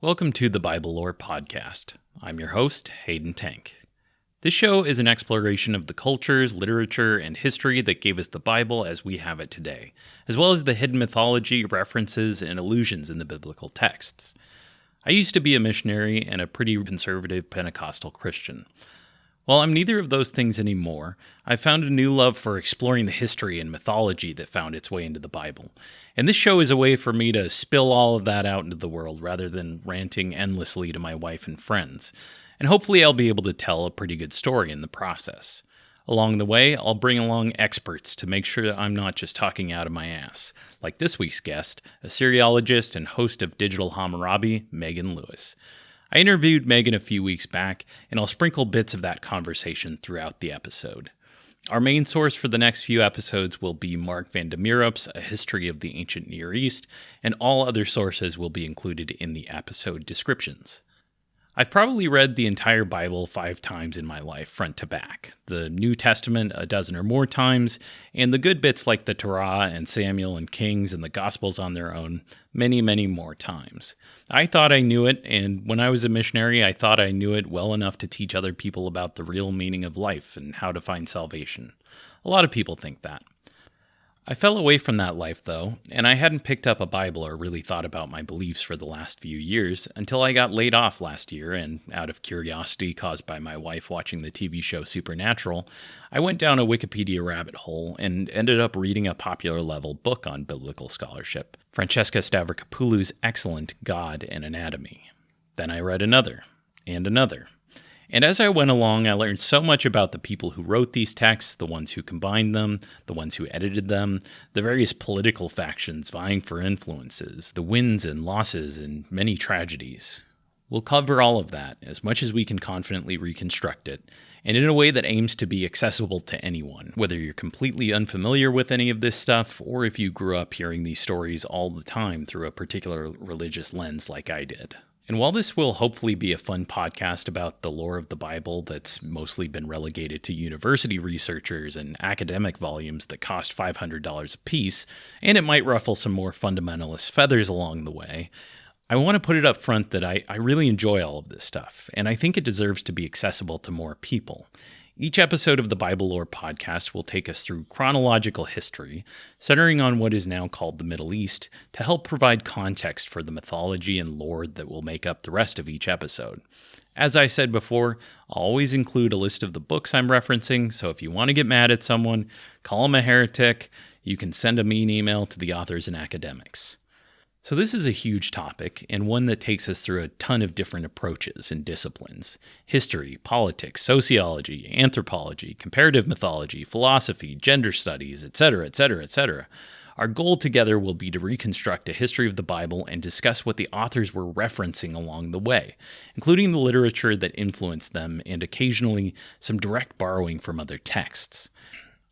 Welcome to the Bible Lore Podcast. I'm your host, Hayden Tank. This show is an exploration of the cultures, literature, and history that gave us the Bible as we have it today, as well as the hidden mythology, references, and allusions in the biblical texts. I used to be a missionary and a pretty conservative Pentecostal Christian. While I'm neither of those things anymore, I've found a new love for exploring the history and mythology that found its way into the Bible. And this show is a way for me to spill all of that out into the world rather than ranting endlessly to my wife and friends. And hopefully I'll be able to tell a pretty good story in the process. Along the way, I'll bring along experts to make sure that I'm not just talking out of my ass, like this week's guest, Assyriologist and host of Digital Hammurabi, Megan Lewis. I interviewed Megan a few weeks back, and I'll sprinkle bits of that conversation throughout the episode. Our main source for the next few episodes will be Marc van de Mieroop's A History of the Ancient Near East, and all other sources will be included in the episode descriptions. I've probably read the entire Bible 5 times in my life, front to back. The New Testament a dozen or more times, and the good bits like the Torah and Samuel and Kings and the Gospels on their own, many, many more times. I thought I knew it, and when I was a missionary, I thought I knew it well enough to teach other people about the real meaning of life and how to find salvation. A lot of people think that. I fell away from that life, though, and I hadn't picked up a Bible or really thought about my beliefs for the last few years until I got laid off last year, and out of curiosity caused by my wife watching the TV show Supernatural, I went down a Wikipedia rabbit hole and ended up reading a popular-level book on biblical scholarship, Francesca Stavrakopoulou's excellent God and Anatomy. Then I read another, and another. And as I went along, I learned so much about the people who wrote these texts, the ones who combined them, the ones who edited them, the various political factions vying for influences, the wins and losses, and many tragedies. We'll cover all of that, as much as we can confidently reconstruct it, and in a way that aims to be accessible to anyone, whether you're completely unfamiliar with any of this stuff, or if you grew up hearing these stories all the time through a particular religious lens like I did. And while this will hopefully be a fun podcast about the lore of the Bible that's mostly been relegated to university researchers and academic volumes that cost $500 a piece, and it might ruffle some more fundamentalist feathers along the way, I want to put it up front that I really enjoy all of this stuff, and I think it deserves to be accessible to more people. Each episode of the Bible Lore Podcast will take us through chronological history, centering on what is now called the Middle East, to help provide context for the mythology and lore that will make up the rest of each episode. As I said before, I'll always include a list of the books I'm referencing, so if you want to get mad at someone, call them a heretic, you can send a mean email to the authors and academics. So this is a huge topic, and one that takes us through a ton of different approaches and disciplines. History, politics, sociology, anthropology, comparative mythology, philosophy, gender studies, etc., etc., etc. Our goal together will be to reconstruct a history of the Bible and discuss what the authors were referencing along the way, including the literature that influenced them and occasionally some direct borrowing from other texts.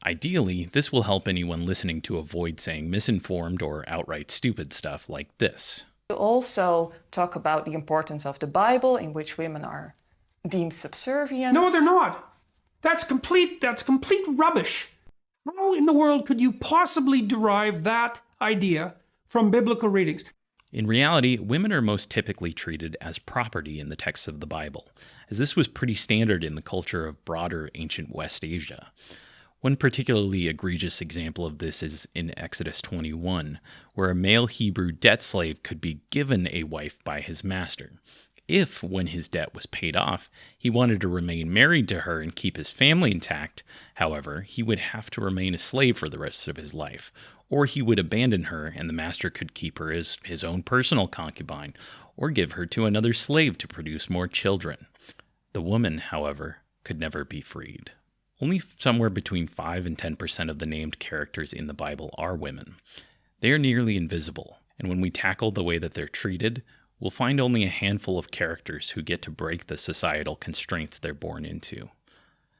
Ideally, this will help anyone listening to avoid saying misinformed or outright stupid stuff like this. We also talk about the importance of the Bible, in which women are deemed subservient. No, they're not. That's complete rubbish. How in the world could you possibly derive that idea from biblical readings? In reality, women are most typically treated as property in the texts of the Bible, as this was pretty standard in the culture of broader ancient West Asia. One particularly egregious example of this is in Exodus 21, where a male Hebrew debt slave could be given a wife by his master. If, when his debt was paid off, he wanted to remain married to her and keep his family intact, however, he would have to remain a slave for the rest of his life, or he would abandon her and the master could keep her as his own personal concubine, or give her to another slave to produce more children. The woman, however, could never be freed. Only somewhere between 5 and 10% of the named characters in the Bible are women. They are nearly invisible, and when we tackle the way that they're treated, we'll find only a handful of characters who get to break the societal constraints they're born into.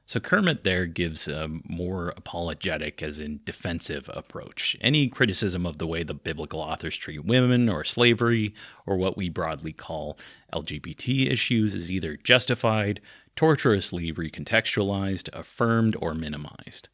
So Kermit there gives a more apologetic, as in defensive, approach. Any criticism of the way the biblical authors treat women or slavery, or what we broadly call LGBT issues, is either justified, tortuously recontextualized, affirmed, or minimized.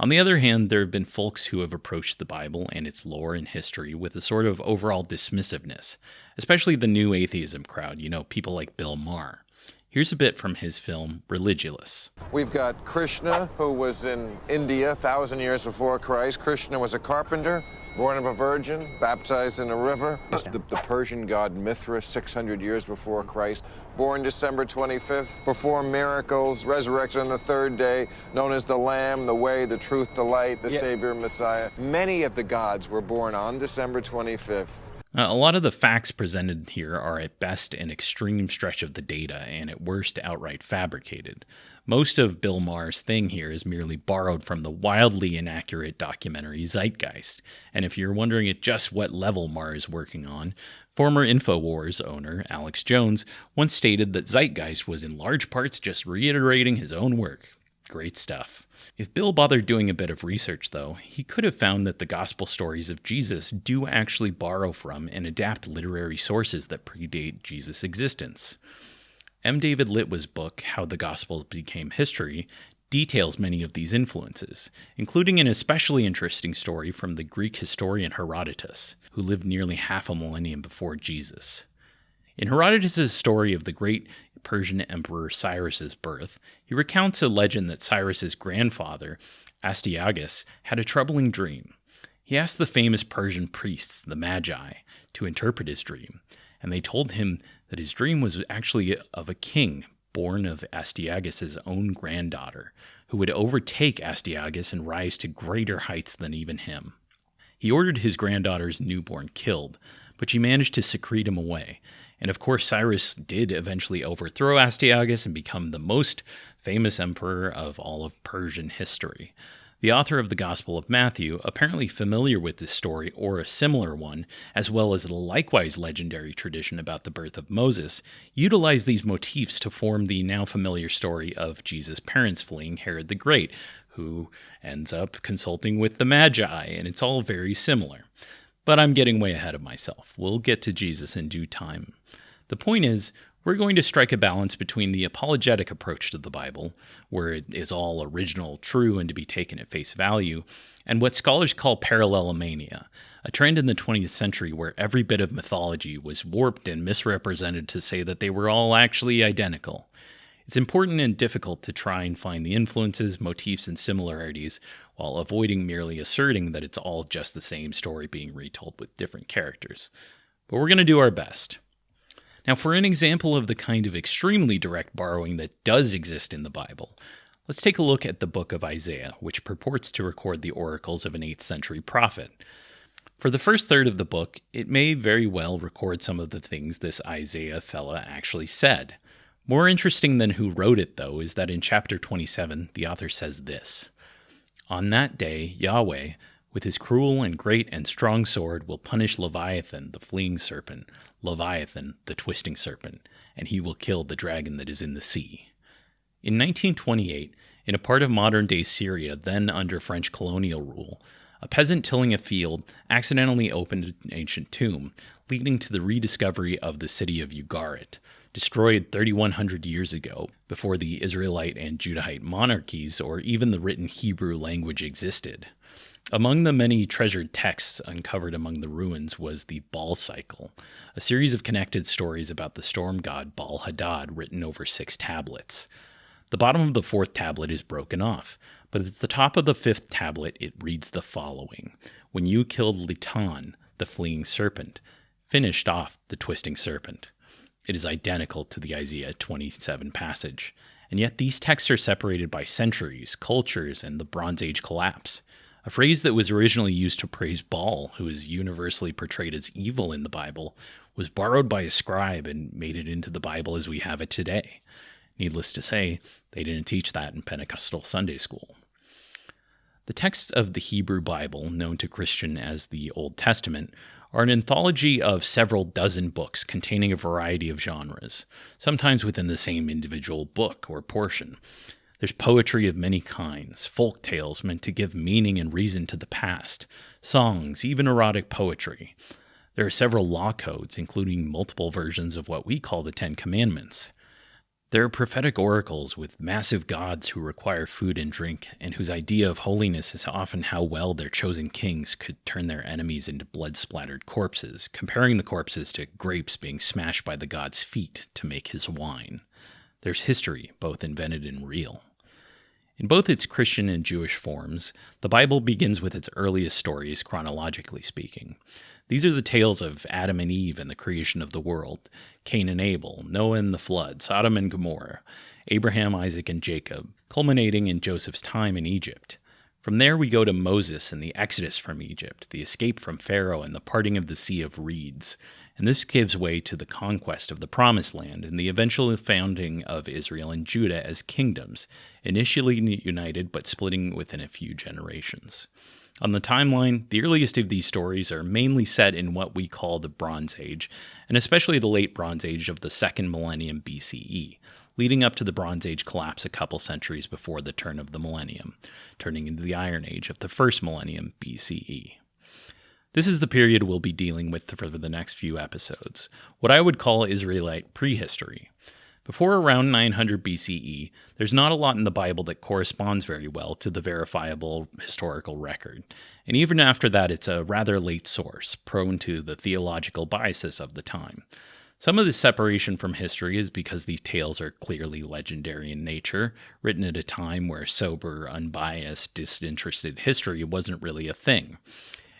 On the other hand, there have been folks who have approached the Bible and its lore and history with a sort of overall dismissiveness, especially the new atheism crowd, people like Bill Maher. Here's a bit from his film, Religious. We've got Krishna, who was in India 1,000 years before Christ. Krishna was a carpenter, born of a virgin, baptized in a river. The Persian god Mithra, 600 years before Christ, born December 25th, performed miracles, resurrected on the third day, known as the Lamb, the Way, the Truth, the Light, the Savior, Messiah. Many of the gods were born on December 25th. A lot of the facts presented here are at best an extreme stretch of the data and at worst outright fabricated. Most of Bill Maher's thing here is merely borrowed from the wildly inaccurate documentary Zeitgeist. And if you're wondering at just what level Maher is working on, former InfoWars owner Alex Jones once stated that Zeitgeist was in large parts just reiterating his own work. Great stuff. If Bill bothered doing a bit of research, though, he could have found that the gospel stories of Jesus do actually borrow from and adapt literary sources that predate Jesus' existence. M. David Litwa's book, How the Gospels Became History, details many of these influences, including an especially interesting story from the Greek historian Herodotus, who lived nearly half a millennium before Jesus. In Herodotus' story of the great Persian emperor Cyrus's birth, he recounts a legend that Cyrus's grandfather, Astyages, had a troubling dream. He asked the famous Persian priests, the Magi, to interpret his dream, and they told him that his dream was actually of a king born of Astyages' own granddaughter, who would overtake Astyages and rise to greater heights than even him. He ordered his granddaughter's newborn killed, but she managed to secrete him away. And of course, Cyrus did eventually overthrow Astyages and become the most famous emperor of all of Persian history. The author of the Gospel of Matthew, apparently familiar with this story or a similar one, as well as the likewise legendary tradition about the birth of Moses, utilized these motifs to form the now familiar story of Jesus' parents fleeing Herod the Great, who ends up consulting with the Magi, and it's all very similar. But I'm getting way ahead of myself. We'll get to Jesus in due time. The point is, we're going to strike a balance between the apologetic approach to the Bible, where it is all original, true, and to be taken at face value, and what scholars call parallelomania, a trend in the 20th century where every bit of mythology was warped and misrepresented to say that they were all actually identical. It's important and difficult to try and find the influences, motifs, and similarities while avoiding merely asserting that it's all just the same story being retold with different characters. But we're going to do our best. Now, for an example of the kind of extremely direct borrowing that does exist in the Bible, let's take a look at the book of Isaiah, which purports to record the oracles of an 8th century prophet. For the first third of the book, it may very well record some of the things this Isaiah fella actually said. More interesting than who wrote it, though, is that in chapter 27, the author says this: "On that day, Yahweh, with his cruel and great and strong sword, will punish Leviathan, the fleeing serpent, Leviathan, the twisting serpent, and he will kill the dragon that is in the sea." In 1928, in a part of modern-day Syria, then under French colonial rule, a peasant tilling a field accidentally opened an ancient tomb, leading to the rediscovery of the city of Ugarit, destroyed 3,100 years ago, before the Israelite and Judahite monarchies or even the written Hebrew language existed. Among the many treasured texts uncovered among the ruins was the Baal cycle, a series of connected stories about the storm god Baal-Hadad written over 6 tablets. The bottom of the 4th tablet is broken off, but at the top of the 5th tablet it reads the following: "When you killed Litan, the fleeing serpent, finished off the twisting serpent." It is identical to the Isaiah 27 passage, and yet these texts are separated by centuries, cultures, and the Bronze Age collapse. A phrase that was originally used to praise Baal, who is universally portrayed as evil in the Bible, was borrowed by a scribe and made it into the Bible as we have it today. Needless to say, they didn't teach that in Pentecostal Sunday school. The texts of the Hebrew Bible, known to Christians as the Old Testament, are an anthology of several dozen books containing a variety of genres, sometimes within the same individual book or portion. There's poetry of many kinds, folk tales meant to give meaning and reason to the past, songs, even erotic poetry. There are several law codes, including multiple versions of what we call the 10 Commandments. There are prophetic oracles with massive gods who require food and drink, and whose idea of holiness is often how well their chosen kings could turn their enemies into blood-splattered corpses, comparing the corpses to grapes being smashed by the god's feet to make his wine. There's history, both invented and real. In both its Christian and Jewish forms, the Bible begins with its earliest stories, chronologically speaking. These are the tales of Adam and Eve and the creation of the world, Cain and Abel, Noah and the flood, Sodom and Gomorrah, Abraham, Isaac, and Jacob, culminating in Joseph's time in Egypt. From there we go to Moses and the exodus from Egypt, the escape from Pharaoh and the parting of the Sea of Reeds. And this gives way to the conquest of the Promised Land and the eventual founding of Israel and Judah as kingdoms, initially united but splitting within a few generations. On the timeline, the earliest of these stories are mainly set in what we call the Bronze Age, and especially the late Bronze Age of the second millennium BCE, leading up to the Bronze Age collapse a couple centuries before the turn of the millennium, turning into the Iron Age of the first millennium BCE. This is the period we'll be dealing with for the next few episodes, what I would call Israelite prehistory. Before around 900 BCE, there's not a lot in the Bible that corresponds very well to the verifiable historical record, and even after that it's a rather late source, prone to the theological biases of the time. Some of this separation from history is because these tales are clearly legendary in nature, written at a time where sober, unbiased, disinterested history wasn't really a thing.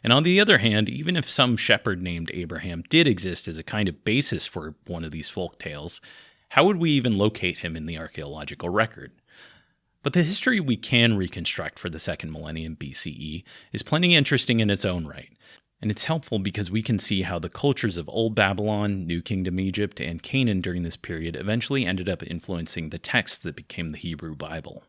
And on the other hand, even if some shepherd named Abraham did exist as a kind of basis for one of these folk tales, how would we even locate him in the archaeological record? But the history we can reconstruct for the second millennium BCE is plenty interesting in its own right, and it's helpful because we can see how the cultures of Old Babylon, New Kingdom Egypt, and Canaan during this period eventually ended up influencing the texts that became the Hebrew Bible.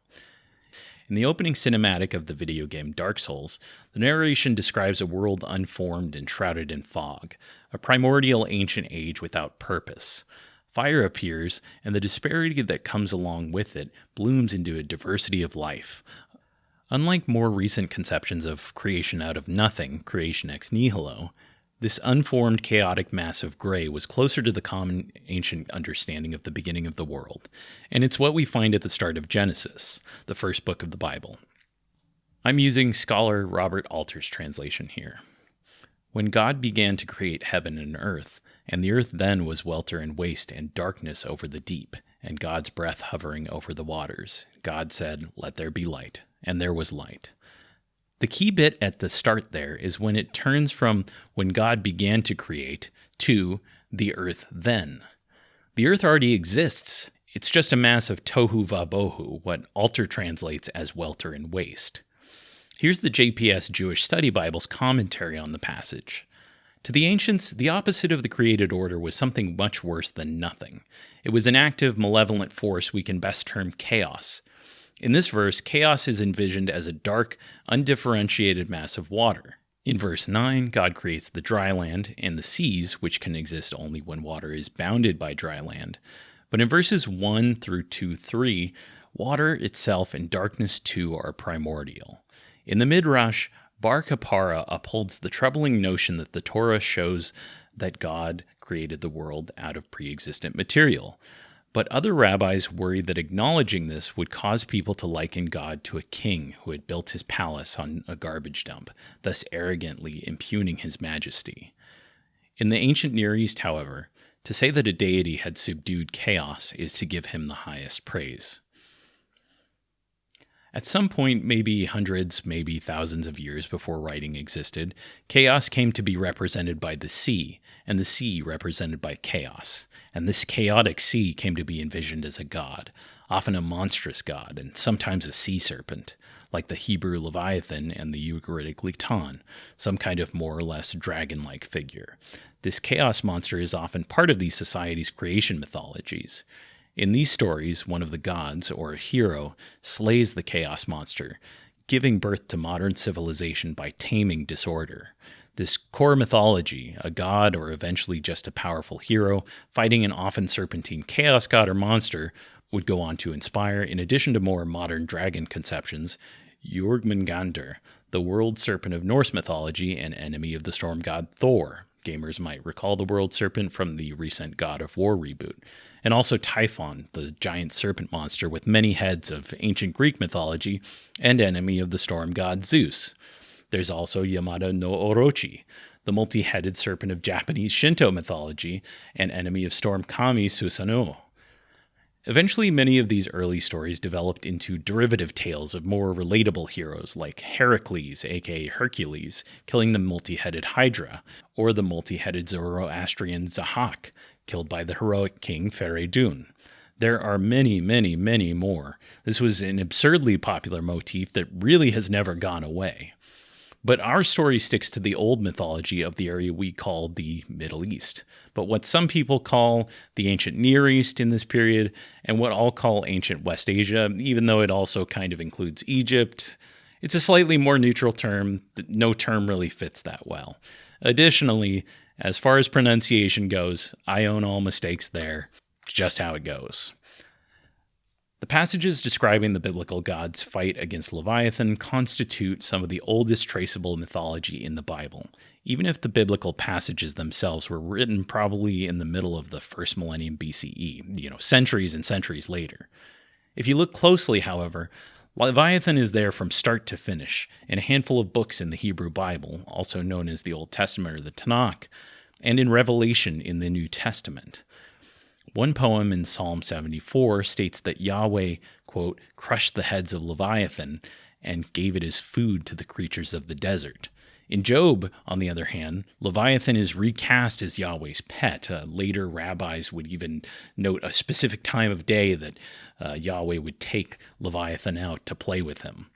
In the opening cinematic of the video game Dark Souls, the narration describes a world unformed and shrouded in fog, a primordial ancient age without purpose. Fire appears, and the disparity that comes along with it blooms into a diversity of life. Unlike more recent conceptions of creation out of nothing, creation ex nihilo, this unformed chaotic mass of gray was closer to the common ancient understanding of the beginning of the world, and it's what we find at the start of Genesis, the first book of the Bible. I'm using scholar Robert Alter's translation here. When God began to create heaven and earth, and the earth then was welter and waste and darkness over the deep, and God's breath hovering over the waters, God said, "Let there be light," and there was light. The key bit at the start there is when it turns from when God began to create to the earth then. The earth already exists. It's just a mass of tohu vabohu, what Alter translates as welter and waste. Here's the JPS Jewish Study Bible's commentary on the passage. To the ancients, the opposite of the created order was something much worse than nothing. It was an active, malevolent force we can best term chaos. In this verse, chaos is envisioned as a dark, undifferentiated mass of water. In verse 9, God creates the dry land and the seas, which can exist only when water is bounded by dry land. But in verses 1 through 2-3, water itself and darkness too are primordial. In the Midrash, Bar Kappara upholds the troubling notion that the Torah shows that God created the world out of pre-existent material. But other rabbis worry that acknowledging this would cause people to liken God to a king who had built his palace on a garbage dump, thus arrogantly impugning his majesty. In the ancient Near East, however, to say that a deity had subdued chaos is to give him the highest praise. At some point, maybe hundreds, maybe thousands of years before writing existed, chaos came to be represented by the sea, and the sea represented by chaos. And this chaotic sea came to be envisioned as a god, often a monstrous god, and sometimes a sea serpent, like the Hebrew Leviathan and the Ugaritic Licton, some kind of more or less dragon-like figure. This chaos monster is often part of these societies' creation mythologies. In these stories, one of the gods, or a hero, slays the chaos monster, giving birth to modern civilization by taming disorder. This core mythology, a god or eventually just a powerful hero, fighting an often serpentine chaos god or monster, would go on to inspire, in addition to more modern dragon conceptions, Jormungandr, the world serpent of Norse mythology and enemy of the storm god Thor, Gamers might recall the world serpent from the recent God of War reboot, and also Typhon, the giant serpent monster with many heads of ancient Greek mythology and enemy of the storm god Zeus. There's also Yamada no Orochi, the multi-headed serpent of Japanese Shinto mythology and enemy of storm kami Susanoo. Eventually, many of these early stories developed into derivative tales of more relatable heroes like Heracles, aka Hercules, killing the multi-headed Hydra, or the multi-headed Zoroastrian Zahak, killed by the heroic king Feridun. There are many, many, many more. This was an absurdly popular motif that really has never gone away. But our story sticks to the old mythology of the area we call the Middle East, but what some people call the ancient Near East in this period, and what I'll call ancient West Asia, even though it also kind of includes Egypt. It's a slightly more neutral term. No term really fits that well. Additionally, as far as pronunciation goes, I own all mistakes there. It's just how it goes. The passages describing the biblical gods' fight against Leviathan constitute some of the oldest traceable mythology in the Bible, even if the biblical passages themselves were written probably in the middle of the first millennium BCE, centuries and centuries later. If you look closely, however, Leviathan is there from start to finish in a handful of books in the Hebrew Bible, also known as the Old Testament or the Tanakh, and in Revelation in the New Testament. One poem in Psalm 74 states that Yahweh, quote, crushed the heads of Leviathan and gave it as food to the creatures of the desert. In Job, on the other hand, Leviathan is recast as Yahweh's pet. Later rabbis would even note a specific time of day that Yahweh would take Leviathan out to play with him.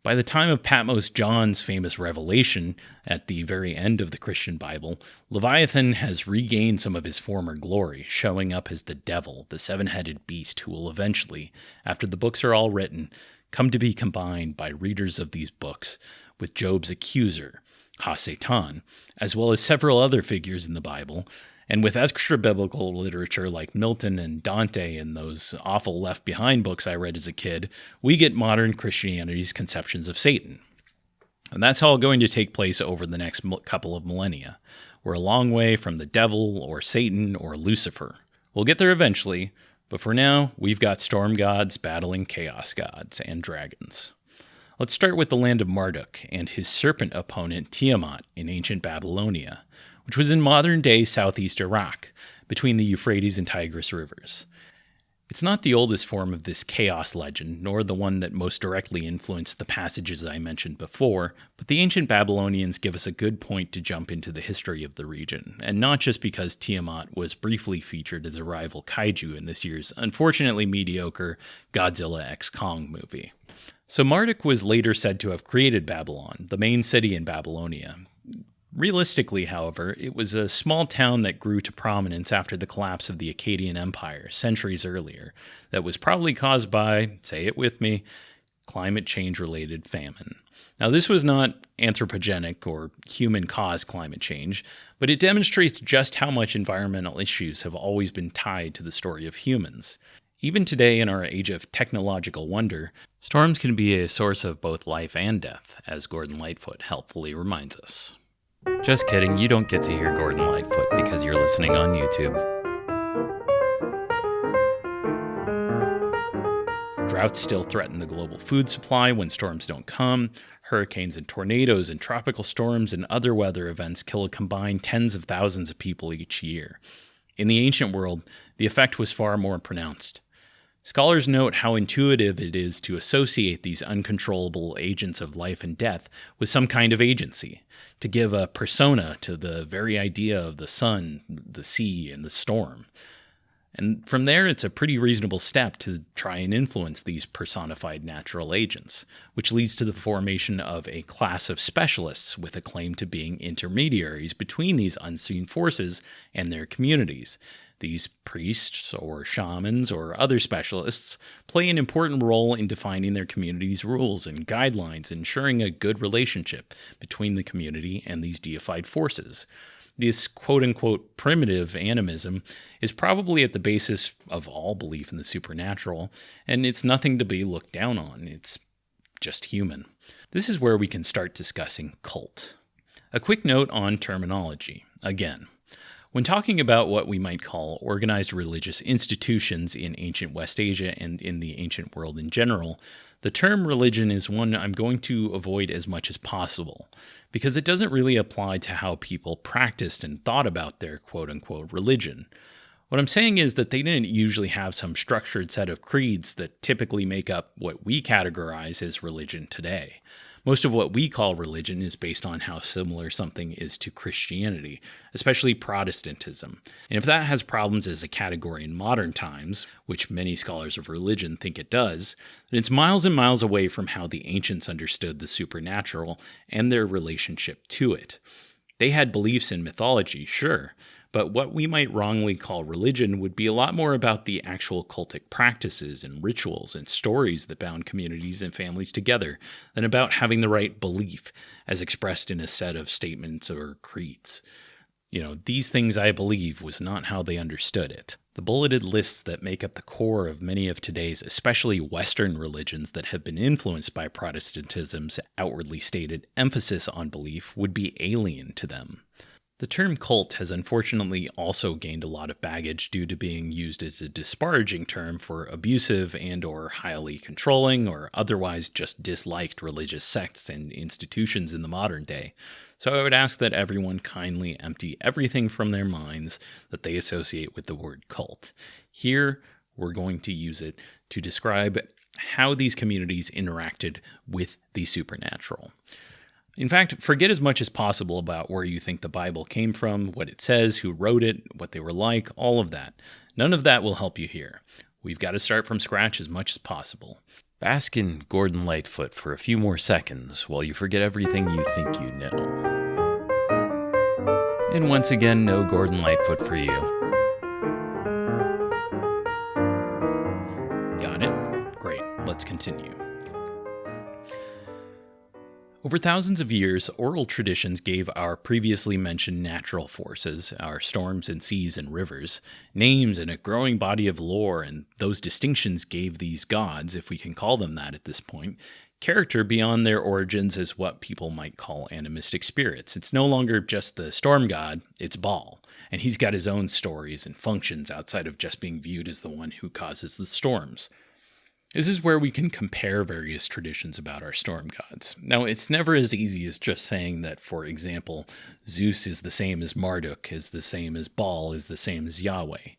By the time of Patmos John's famous revelation at the very end of the Christian Bible, Leviathan has regained some of his former glory, showing up as the devil, the seven-headed beast who will eventually, after the books are all written, come to be combined by readers of these books with Job's accuser, Ha-Satan, as well as several other figures in the Bible, and with extra-biblical literature like Milton and Dante and those awful Left Behind books I read as a kid, we get modern Christianity's conceptions of Satan. And that's all going to take place over the next couple of millennia. We're a long way from the devil or Satan or Lucifer. We'll get there eventually, but for now, we've got storm gods battling chaos gods and dragons. Let's start with the land of Marduk and his serpent opponent Tiamat in ancient Babylonia, which was in modern-day southeast Iraq, between the Euphrates and Tigris rivers. It's not the oldest form of this chaos legend, nor the one that most directly influenced the passages I mentioned before, but the ancient Babylonians give us a good point to jump into the history of the region, and not just because Tiamat was briefly featured as a rival kaiju in this year's unfortunately mediocre Godzilla x Kong movie. So Marduk was later said to have created Babylon, the main city in Babylonia. Realistically, however, it was a small town that grew to prominence after the collapse of the Akkadian Empire centuries earlier that was probably caused by, say it with me, climate change-related famine. Now, this was not anthropogenic or human-caused climate change, but it demonstrates just how much environmental issues have always been tied to the story of humans. Even today, in our age of technological wonder, storms can be a source of both life and death, as Gordon Lightfoot helpfully reminds us. Just kidding, you don't get to hear Gordon Lightfoot because you're listening on YouTube. Droughts still threaten the global food supply when storms don't come. Hurricanes and tornadoes and tropical storms and other weather events kill a combined tens of thousands of people each year. In the ancient world, the effect was far more pronounced. Scholars note how intuitive it is to associate these uncontrollable agents of life and death with some kind of agency, to give a persona to the very idea of the sun, the sea, and the storm. And from there, it's a pretty reasonable step to try and influence these personified natural agents, which leads to the formation of a class of specialists with a claim to being intermediaries between these unseen forces and their communities. These priests or shamans or other specialists play an important role in defining their community's rules and guidelines, ensuring a good relationship between the community and these deified forces. This quote-unquote primitive animism is probably at the basis of all belief in the supernatural, and it's nothing to be looked down on. It's just human. This is where we can start discussing cult. A quick note on terminology. again. When talking about what we might call organized religious institutions in ancient West Asia and in the ancient world in general, the term religion is one I'm going to avoid as much as possible, because it doesn't really apply to how people practiced and thought about their quote-unquote religion. What I'm saying is that they didn't usually have some structured set of creeds that typically make up what we categorize as religion today. Most of what we call religion is based on how similar something is to Christianity, especially Protestantism. And if that has problems as a category in modern times, which many scholars of religion think it does, then it's miles and miles away from how the ancients understood the supernatural and their relationship to it. They had beliefs in mythology, sure, but what we might wrongly call religion would be a lot more about the actual cultic practices and rituals and stories that bound communities and families together than about having the right belief as expressed in a set of statements or creeds. These things I believe was not how they understood it. The bulleted lists that make up the core of many of today's, especially Western religions that have been influenced by Protestantism's outwardly stated emphasis on belief would be alien to them. The term cult has unfortunately also gained a lot of baggage due to being used as a disparaging term for abusive and/or highly controlling or otherwise just disliked religious sects and institutions in the modern day. So I would ask that everyone kindly empty everything from their minds that they associate with the word cult. Here, we're going to use it to describe how these communities interacted with the supernatural. In fact, forget as much as possible about where you think the Bible came from, what it says, who wrote it, what they were like, all of that. None of that will help you here. We've got to start from scratch as much as possible. Bask in Gordon Lightfoot for a few more seconds while you forget everything you think you know. And once again, no Gordon Lightfoot for you. Got it? Great. Let's continue. Over thousands of years, oral traditions gave our previously mentioned natural forces, our storms and seas and rivers, names and a growing body of lore, and those distinctions gave these gods, if we can call them that at this point, character beyond their origins as what people might call animistic spirits. It's no longer just the storm god, it's Baal, and he's got his own stories and functions outside of just being viewed as the one who causes the storms. This is where we can compare various traditions about our storm gods. Now, it's never as easy as just saying that, for example, Zeus is the same as Marduk, is the same as Baal, is the same as Yahweh.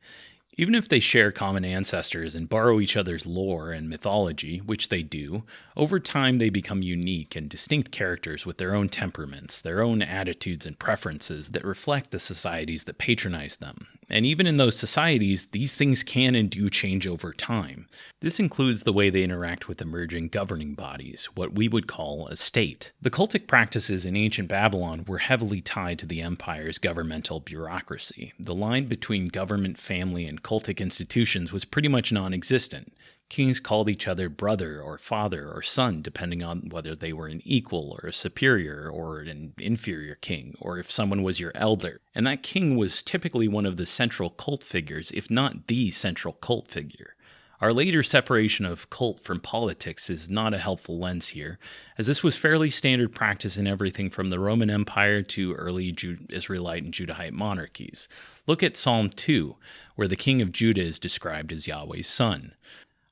Even if they share common ancestors and borrow each other's lore and mythology, which they do, over time they become unique and distinct characters with their own temperaments, their own attitudes and preferences that reflect the societies that patronize them. And even in those societies, these things can and do change over time. This includes the way they interact with emerging governing bodies, what we would call a state. The cultic practices in ancient Babylon were heavily tied to the empire's governmental bureaucracy. The line between government, family, and cultic institutions was pretty much non-existent. Kings called each other brother or father or son, depending on whether they were an equal or a superior or an inferior king, or if someone was your elder. And that king was typically one of the central cult figures, if not the central cult figure. Our later separation of cult from politics is not a helpful lens here, as this was fairly standard practice in everything from the Roman Empire to early Israelite and Judahite monarchies. Look at Psalm 2, where the king of Judah is described as Yahweh's son.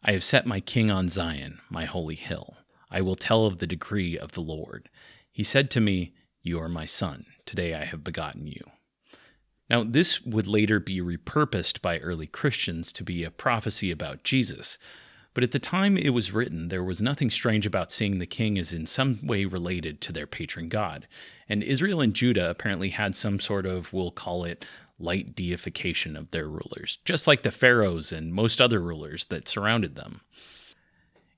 I have set my king on Zion, my holy hill. I will tell of the decree of the Lord. He said to me, You are my son. Today I have begotten you. Now, this would later be repurposed by early Christians to be a prophecy about Jesus. But at the time it was written, there was nothing strange about seeing the king as in some way related to their patron god. And Israel and Judah apparently had some sort of, we'll call it, light deification of their rulers, just like the pharaohs and most other rulers that surrounded them.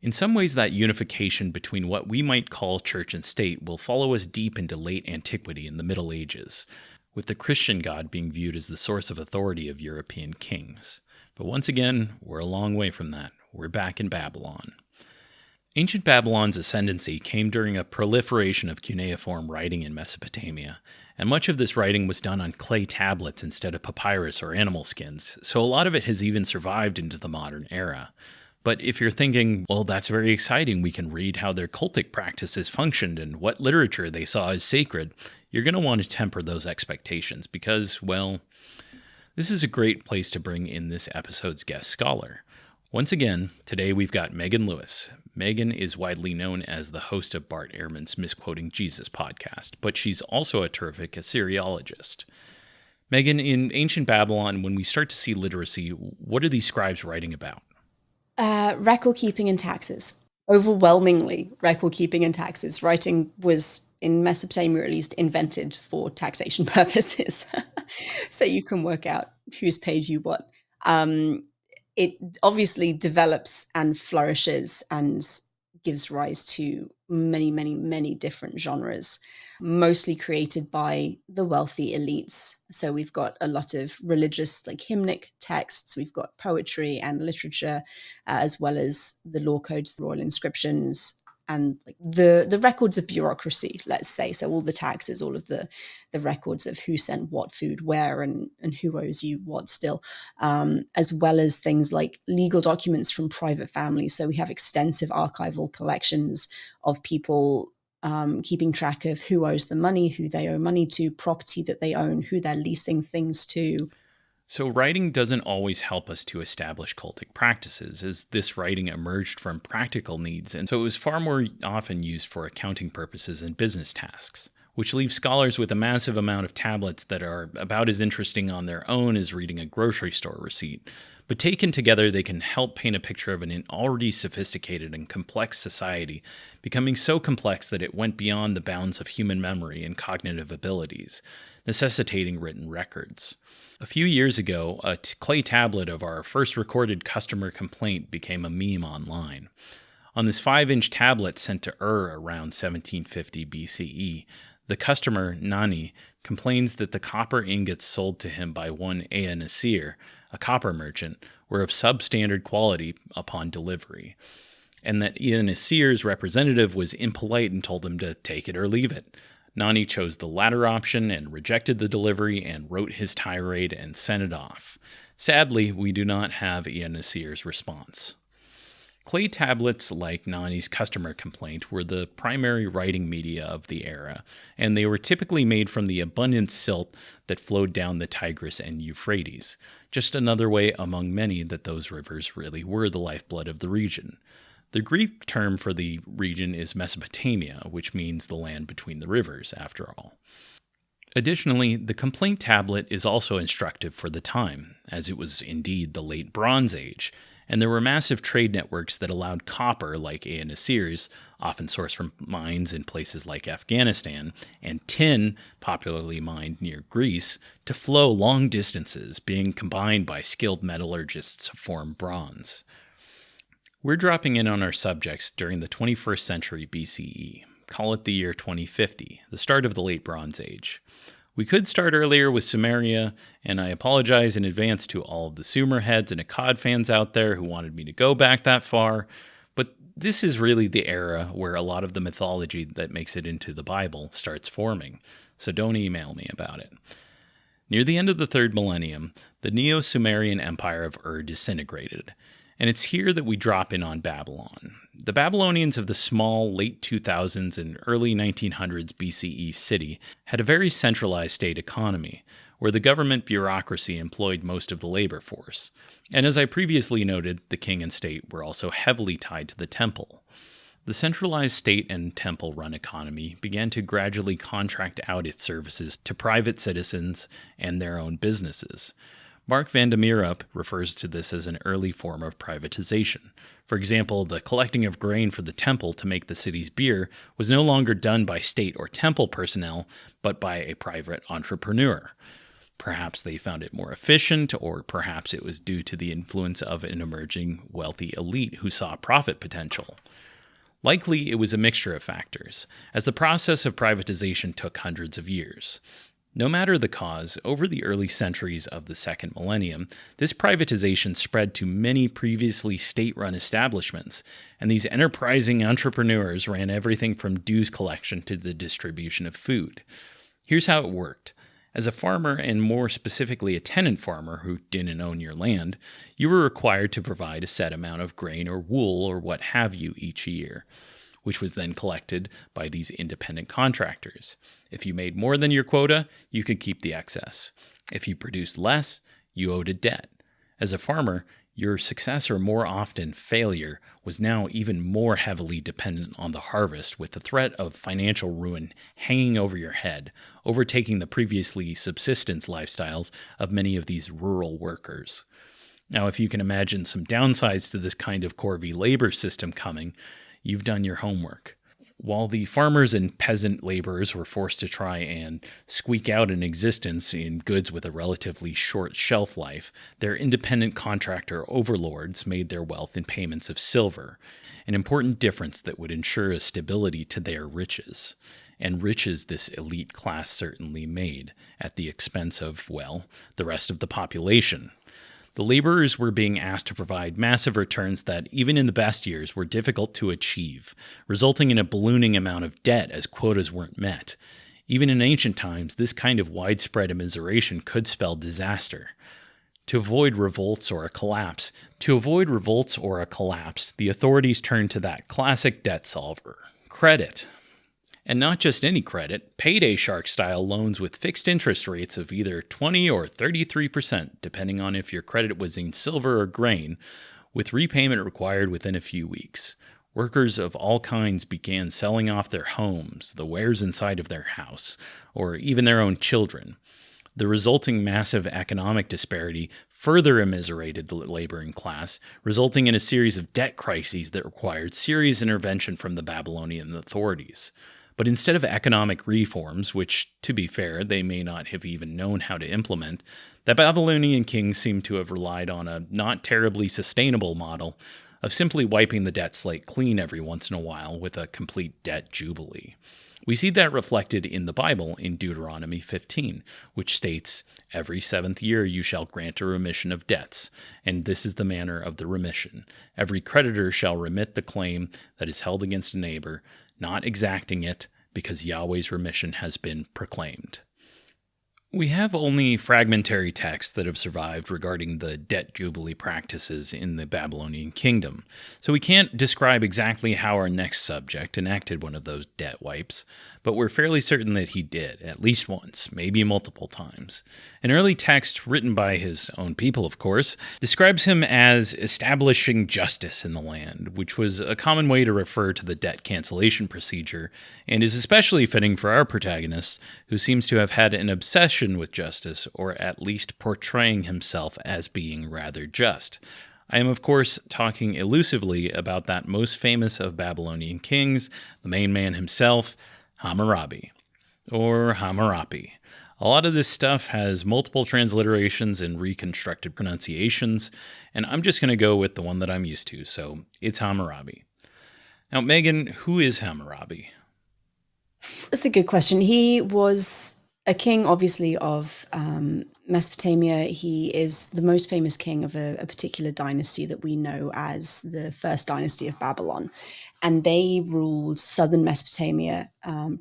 In some ways, that unification between what we might call church and state will follow us deep into late antiquity and the Middle Ages, with the Christian God being viewed as the source of authority of European kings. But once again, we're a long way from that. We're back in Babylon. Ancient Babylon's ascendancy came during a proliferation of cuneiform writing in Mesopotamia, and much of this writing was done on clay tablets instead of papyrus or animal skins, so a lot of it has even survived into the modern era. But if you're thinking, well, that's very exciting, we can read how their cultic practices functioned and what literature they saw as sacred, you're going to want to temper those expectations because, well, this is a great place to bring in this episode's guest scholar. Once again, today we've got Megan Lewis. Megan is widely known as the host of Bart Ehrman's Misquoting Jesus podcast, but she's also a terrific Assyriologist. Megan, in ancient Babylon, when we start to see literacy, what are these scribes writing about? Record keeping and taxes. Overwhelmingly, record keeping and taxes. Writing was, in Mesopotamia at least, invented for taxation purposes. So you can work out who's paid you what. It obviously develops and flourishes and gives rise to many, many, many different genres, mostly created by the wealthy elites. So we've got a lot of religious, like hymnic texts. We've got poetry and literature, as well as the law codes, the royal inscriptions, and like the records of bureaucracy, let's say. So all the taxes, all of the records of who sent what food where and who owes you what still, as well as things like legal documents from private families. So we have extensive archival collections of people keeping track of who owes the money, who they owe money to, property that they own, who they're leasing things to. So writing doesn't always help us to establish cultic practices, as this writing emerged from practical needs, and so it was far more often used for accounting purposes and business tasks, which leaves scholars with a massive amount of tablets that are about as interesting on their own as reading a grocery store receipt. But taken together, they can help paint a picture of an already sophisticated and complex society, becoming so complex that it went beyond the bounds of human memory and cognitive abilities, necessitating written records. A few years ago, a clay tablet of our first recorded customer complaint became a meme online. On this 5-inch tablet sent to around 1750 BCE, the customer, Nani, complains that the copper ingots sold to him by one Nasir, a copper merchant, were of substandard quality upon delivery, and that Nasir's representative was impolite and told him to take it or leave it. Nani chose the latter option and rejected the delivery and wrote his tirade and sent it off. Sadly, we do not have Nasir's response. Clay tablets, like Nani's customer complaint, were the primary writing media of the era, and they were typically made from the abundant silt that flowed down the Tigris and Euphrates, just another way among many that those rivers really were the lifeblood of the region. The Greek term for the region is Mesopotamia, which means the land between the rivers, after all. Additionally, the complaint tablet is also instructive for the time, as it was indeed the late Bronze Age, and there were massive trade networks that allowed copper, like Nasir's, often sourced from mines in places like Afghanistan, and tin, popularly mined near Greece, to flow long distances, being combined by skilled metallurgists to form bronze. We're dropping in on our subjects during the 21st century BCE. Call it the year 2050, the start of the late Bronze Age. We could start earlier with Sumeria, and I apologize in advance to all of the Sumer heads and Akkad fans out there who wanted me to go back that far, but this is really the era where a lot of the mythology that makes it into the Bible starts forming, so don't email me about it. Near the end of the 3rd millennium, the Neo-Sumerian Empire of disintegrated, and it's here that we drop in on Babylon. The Babylonians of the small late 2000s and early 1900s BCE city had a very centralized state economy, where the government bureaucracy employed most of the labor force. And as I previously noted, the king and state were also heavily tied to the temple. The centralized state and temple-run economy began to gradually contract out its services to private citizens and their own businesses. Marc van de Mieroop refers to this as an early form of privatization. For example, the collecting of grain for the temple to make the city's beer was no longer done by state or temple personnel, but by a private entrepreneur. Perhaps they found it more efficient, or perhaps it was due to the influence of an emerging wealthy elite who saw profit potential. Likely, it was a mixture of factors, as the process of privatization took hundreds of years. No matter the cause, over the early centuries of the 2nd millennium, this privatization spread to many previously state-run establishments, and these enterprising entrepreneurs ran everything from dues collection to the distribution of food. Here's how it worked. As a farmer, and more specifically a tenant farmer who didn't own your land, you were required to provide a set amount of grain or wool or what have you each year. which was then collected by these independent contractors. If you made more than your quota, you could keep the excess. If you produced less, you owed a debt. As a farmer, your success or more often failure was now even more heavily dependent on the harvest, with the threat of financial ruin hanging over your head, overtaking the previously subsistence lifestyles of many of these rural workers. Now, if you can imagine some downsides to this kind of corvée labor system coming, you've done your homework. While the farmers and peasant laborers were forced to try and squeak out an existence in goods with a relatively short shelf life, their independent contractor overlords made their wealth in payments of silver, an important difference that would ensure a stability to their riches. And riches this elite class certainly made, at the expense of, well, the rest of the population. The laborers were being asked to provide massive returns that, even in the best years, were difficult to achieve, resulting in a ballooning amount of debt as quotas weren't met. Even in ancient times, this kind of widespread immiseration could spell disaster. To avoid revolts or a collapse, the authorities turned to that classic debt solver, credit. And not just any credit, payday shark-style loans with fixed interest rates of either 20 or 33%, depending on if your credit was in silver or grain, with repayment required within a few weeks. Workers of all kinds began selling off their homes, the wares inside of their house, or even their own children. The resulting massive economic disparity further immiserated the laboring class, resulting in a series of debt crises that required serious intervention from the Babylonian authorities. But instead of economic reforms, which, to be fair, they may not have even known how to implement, the Babylonian kings seem to have relied on a not terribly sustainable model of simply wiping the debt slate clean every once in a while with a complete debt jubilee. We see that reflected in the Bible in Deuteronomy 15, which states, "Every 7th year you shall grant a remission of debts, and this is the manner of the remission. Every creditor shall remit the claim that is held against a neighbor, not exacting it, because Yahweh's remission has been proclaimed." We have only fragmentary texts that have survived regarding the debt jubilee practices in the Babylonian kingdom, so we can't describe exactly how our next subject enacted one of those debt wipes, but we're fairly certain that he did, at least once, maybe multiple times. An early text, written by his own people, of course, describes him as establishing justice in the land, which was a common way to refer to the debt cancellation procedure, and is especially fitting for our protagonist, who seems to have had an obsession with justice, or at least portraying himself as being rather just. I am, of course, talking elusively about that most famous of Babylonian kings, the main man himself, Hammurabi, or Hammurabi. A lot of this stuff has multiple transliterations and reconstructed pronunciations, and I'm just going to go with the one that I'm used to, so it's Hammurabi. Now, Megan, who is Hammurabi? That's a good question. He was a king, obviously, of Mesopotamia. He is the most famous king of a particular dynasty that we know as the First Dynasty of Babylon. And they ruled southern Mesopotamia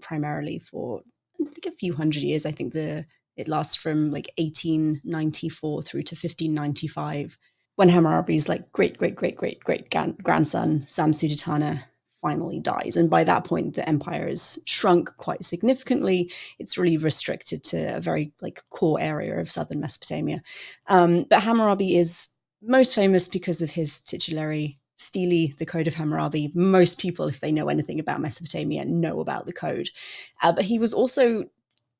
primarily for, I think, a few hundred years. I think it lasts from like 1894 through to 1595, when Hammurabi's like great grandson, Samsu-Ditana, finally dies. And by that point, the empire has shrunk quite significantly. It's really restricted to a very like core area of southern Mesopotamia. But Hammurabi is most famous because of his titulary stele, the Code of Hammurabi. Most people, if they know anything about Mesopotamia, know about the code. But he was also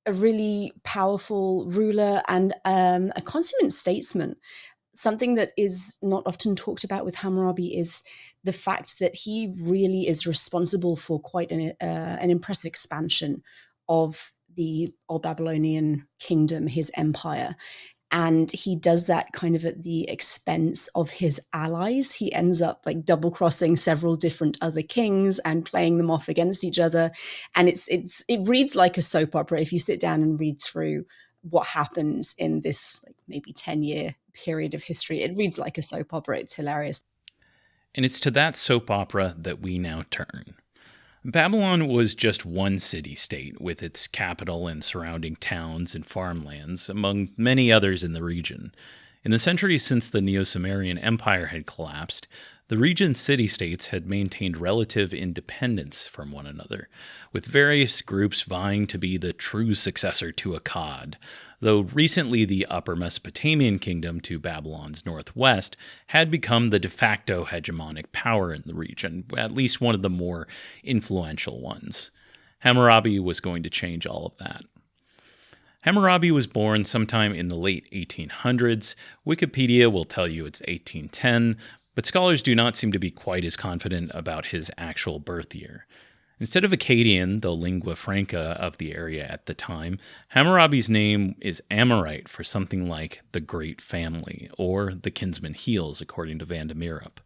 a really powerful ruler and a consummate statesman. Something that is not often talked about with Hammurabi is the fact that he really is responsible for quite an impressive expansion of the Old Babylonian kingdom, his empire. And he does that kind of at the expense of his allies. He ends up like double-crossing several different other kings and playing them off against each other. And it reads like a soap opera. If you sit down and read through what happens in this like maybe 10-year period of history, it reads like a soap opera. It's hilarious. And it's to that soap opera that we now turn. Babylon was just one city-state with its capital and surrounding towns and farmlands, among many others in the region. In the centuries since the Neo-Sumerian Empire had collapsed, The region's city-states had maintained relative independence from one another, with various groups vying to be the true successor to Akkad, though recently the Upper Mesopotamian kingdom to Babylon's northwest had become the de facto hegemonic power in the region, at least one of the more influential ones. Hammurabi was going to change all of that. Hammurabi was born sometime in the late 1800s. Wikipedia will tell you it's 1810, but scholars do not seem to be quite as confident about his actual birth year. Instead of Akkadian, the lingua franca of the area at the time, Hammurabi's name is Amorite for something like the Great Family, or the Kinsman Heels, according to Van de Mieroop.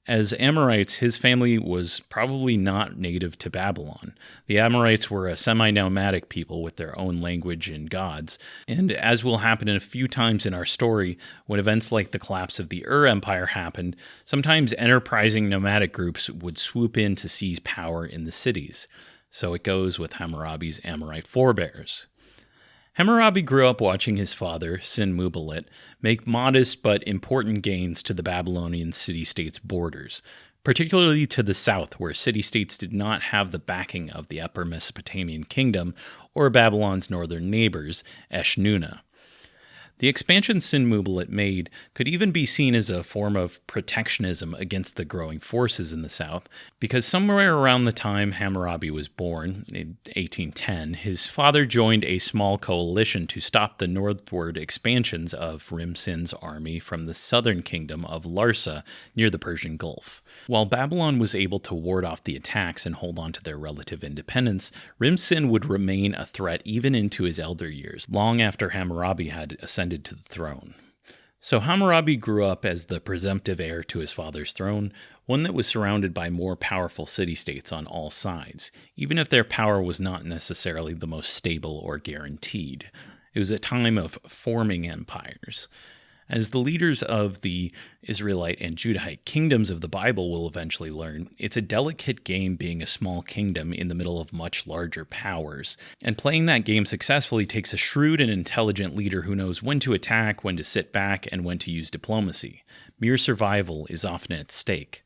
As Amorites, his family was probably not native to Babylon. The Amorites were a semi-nomadic people with their own language and gods, and as will happen a few times in our story, when events like the collapse of the Empire happened, sometimes enterprising nomadic groups would swoop in to seize power in the cities. So it goes with Hammurabi's Amorite forebears. Hammurabi grew up watching his father, Sin-Muballit, make modest but important gains to the Babylonian city-states' borders, particularly to the south, where city-states did not have the backing of the Upper Mesopotamian kingdom or Babylon's northern neighbors, Eshnunna. The expansion Sin-Muballit made could even be seen as a form of protectionism against the growing forces in the south, because somewhere around the time Hammurabi was born, in 1810, his father joined a small coalition to stop the northward expansions of Rim-Sin's army from the southern kingdom of Larsa near the Persian Gulf. While Babylon was able to ward off the attacks and hold on to their relative independence, Rim-Sin would remain a threat even into his elder years, long after Hammurabi had ascended to the throne. So Hammurabi grew up as the presumptive heir to his father's throne, one that was surrounded by more powerful city-states on all sides, even if their power was not necessarily the most stable or guaranteed. It was a time of forming empires. As the leaders of the Israelite and Judahite kingdoms of the Bible will eventually learn, it's a delicate game being a small kingdom in the middle of much larger powers. And playing that game successfully takes a shrewd and intelligent leader who knows when to attack, when to sit back, and when to use diplomacy. Mere survival is often at stake.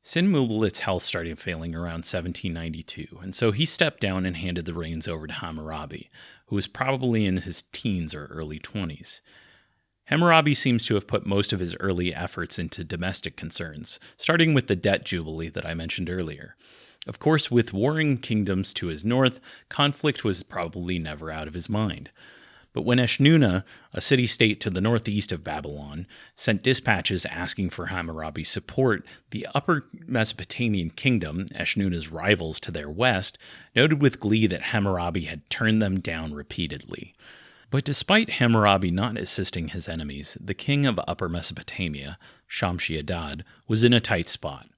Sin-Mubalit's health started failing around 1792, and so he stepped down and handed the reins over to Hammurabi, who was probably in his teens or early 20s. Hammurabi seems to have put most of his early efforts into domestic concerns, starting with the debt jubilee that I mentioned earlier. Of course, with warring kingdoms to his north, conflict was probably never out of his mind. But when Eshnunna, a city-state to the northeast of Babylon, sent dispatches asking for Hammurabi's support, the Upper Mesopotamian kingdom, Eshnunna's rivals to their west, noted with glee that Hammurabi had turned them down repeatedly. But despite Hammurabi not assisting his enemies, the king of Upper Mesopotamia, Shamshi-Adad, was in a tight spot.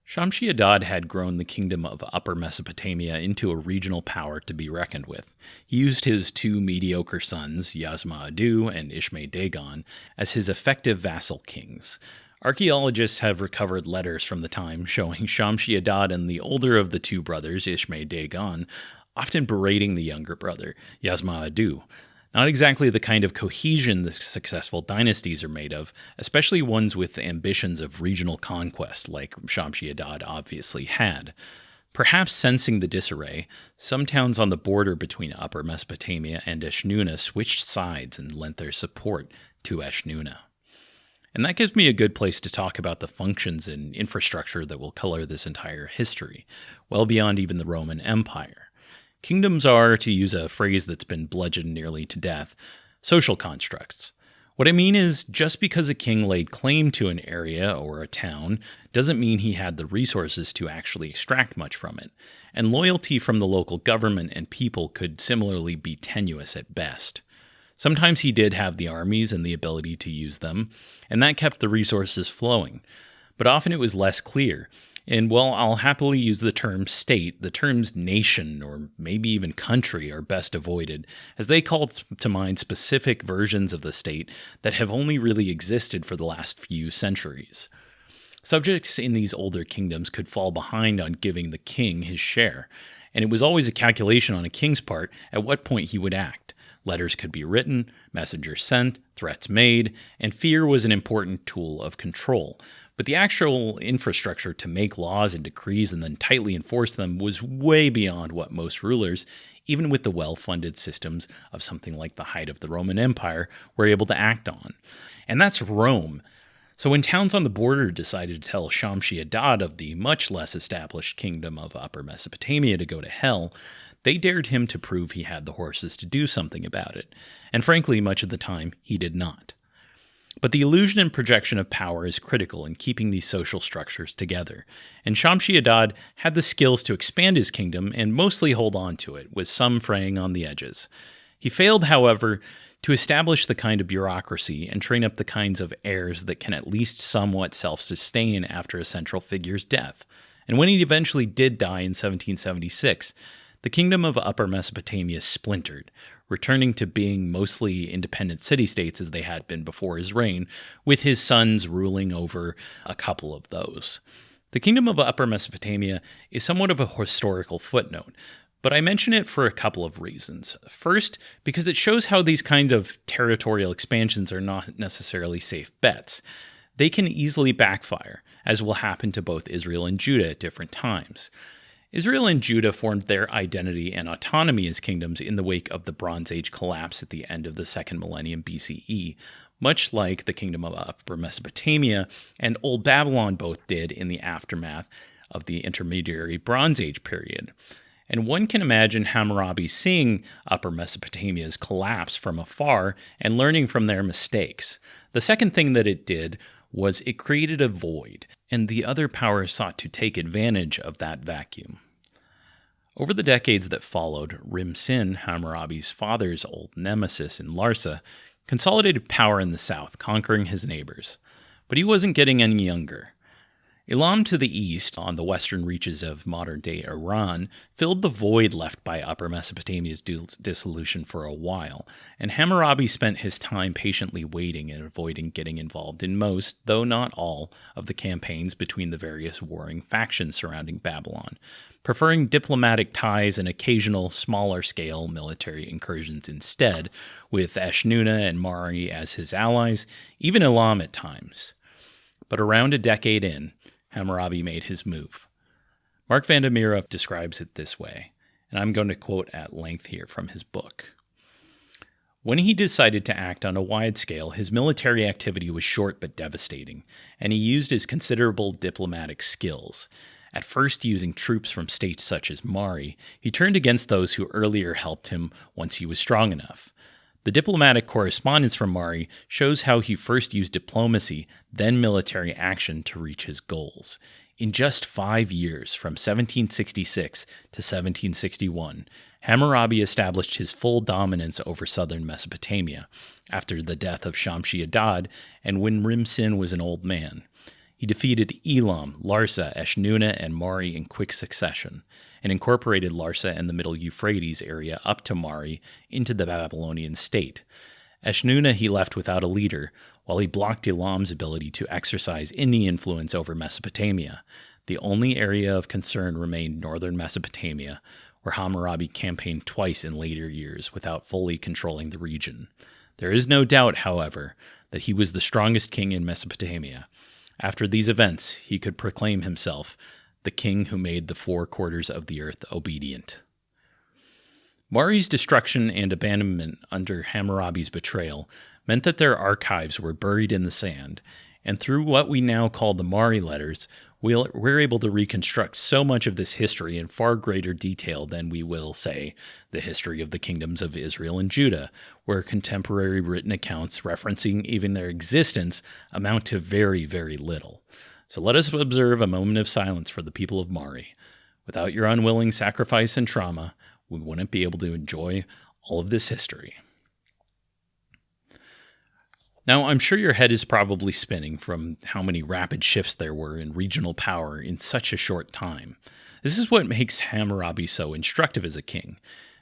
Shamshi-Adad had grown the kingdom of Upper Mesopotamia into a regional power to be reckoned with. He used his two mediocre sons, Yasma-Adu and Ishme-Dagon, as his effective vassal kings. Archaeologists have recovered letters from the time showing Shamshi-Adad and the older of the two brothers, Ishme-Dagon, often berating the younger brother, Yasma-Adu. Not exactly the kind of cohesion the successful dynasties are made of, especially ones with ambitions of regional conquest like Shamshi-Adad obviously had. Perhaps sensing the disarray, some towns on the border between Upper Mesopotamia and Eshnunna switched sides and lent their support to Eshnunna. And that gives me a good place to talk about the functions and infrastructure that will color this entire history, well beyond even the Roman Empire. Kingdoms are, to use a phrase that's been bludgeoned nearly to death, social constructs. What I mean is, just because a king laid claim to an area or a town doesn't mean he had the resources to actually extract much from it, and loyalty from the local government and people could similarly be tenuous at best. Sometimes he did have the armies and the ability to use them, and that kept the resources flowing, but often it was less clear. And while I'll happily use the term state, the terms nation or maybe even country are best avoided, as they call to mind specific versions of the state that have only really existed for the last few centuries. Subjects in these older kingdoms could fall behind on giving the king his share, and it was always a calculation on a king's part at what point he would act. Letters could be written, messengers sent, threats made, and fear was an important tool of control. But the actual infrastructure to make laws and decrees and then tightly enforce them was way beyond what most rulers, even with the well-funded systems of something like the height of the Roman Empire, were able to act on. And that's Rome. So when towns on the border decided to tell Shamshi-Adad of the much less established kingdom of Upper Mesopotamia to go to hell, they dared him to prove he had the horses to do something about it. And frankly, much of the time, he did not. But the illusion and projection of power is critical in keeping these social structures together, and Shamshi-Adad had the skills to expand his kingdom and mostly hold on to it, with some fraying on the edges. He failed, however, to establish the kind of bureaucracy and train up the kinds of heirs that can at least somewhat self-sustain after a central figure's death. And when he eventually did die in 1776, the kingdom of Upper Mesopotamia splintered, returning to being mostly independent city-states as they had been before his reign, with his sons ruling over a couple of those. The kingdom of Upper Mesopotamia is somewhat of a historical footnote, but I mention it for a couple of reasons. First, because it shows how these kinds of territorial expansions are not necessarily safe bets. They can easily backfire, as will happen to both Israel and Judah at different times. Israel and Judah formed their identity and autonomy as kingdoms in the wake of the Bronze Age collapse at the end of the second millennium BCE, much like the kingdom of Upper Mesopotamia and Old Babylon both did in the aftermath of the intermediary Bronze Age period. And one can imagine Hammurabi seeing Upper Mesopotamia's collapse from afar and learning from their mistakes. The second thing that it did was it created a void, and the other powers sought to take advantage of that vacuum. Over the decades that followed, Rim-Sin, Hammurabi's father's old nemesis in Larsa, consolidated power in the south, conquering his neighbors. But he wasn't getting any younger. Elam to the east, on the western reaches of modern-day Iran, filled the void left by Upper Mesopotamia's dissolution for a while, and Hammurabi spent his time patiently waiting and avoiding getting involved in most, though not all, of the campaigns between the various warring factions surrounding Babylon, preferring diplomatic ties and occasional smaller-scale military incursions instead, with Eshnunna and Mari as his allies, even Elam at times. But around a decade in, Hammurabi made his move. Marc van der Mieroop describes it this way, and I'm going to quote at length here from his book. When he decided to act on a wide scale, his military activity was short but devastating, and he used his considerable diplomatic skills. At first using troops from states such as Mari, he turned against those who earlier helped him once he was strong enough. The diplomatic correspondence from Mari shows how he first used diplomacy, then military action to reach his goals. In just 5 years, from 1766 to 1761, Hammurabi established his full dominance over southern Mesopotamia, after the death of Shamshi-Adad and when Rim-Sin was an old man. He defeated Elam, Larsa, Eshnunna, and Mari in quick succession, and incorporated Larsa and the Middle Euphrates area up to Mari into the Babylonian state. Eshnunna he left without a leader, while he blocked Elam's ability to exercise any influence over Mesopotamia. The only area of concern remained northern Mesopotamia, where Hammurabi campaigned twice in later years without fully controlling the region. There is no doubt, however, that he was the strongest king in Mesopotamia. After these events, he could proclaim himself the king who made the 4 quarters of the earth obedient. Mari's destruction and abandonment under Hammurabi's betrayal meant that their archives were buried in the sand, and through what we now call the Mari letters, we're able to reconstruct so much of this history in far greater detail than we will, say, the history of the kingdoms of Israel and Judah, where contemporary written accounts referencing even their existence amount to very, very little. So let us observe a moment of silence for the people of Mari. Without your unwilling sacrifice and trauma, we wouldn't be able to enjoy all of this history. Now, I'm sure your head is probably spinning from how many rapid shifts there were in regional power in such a short time. This is what makes Hammurabi so instructive as a king,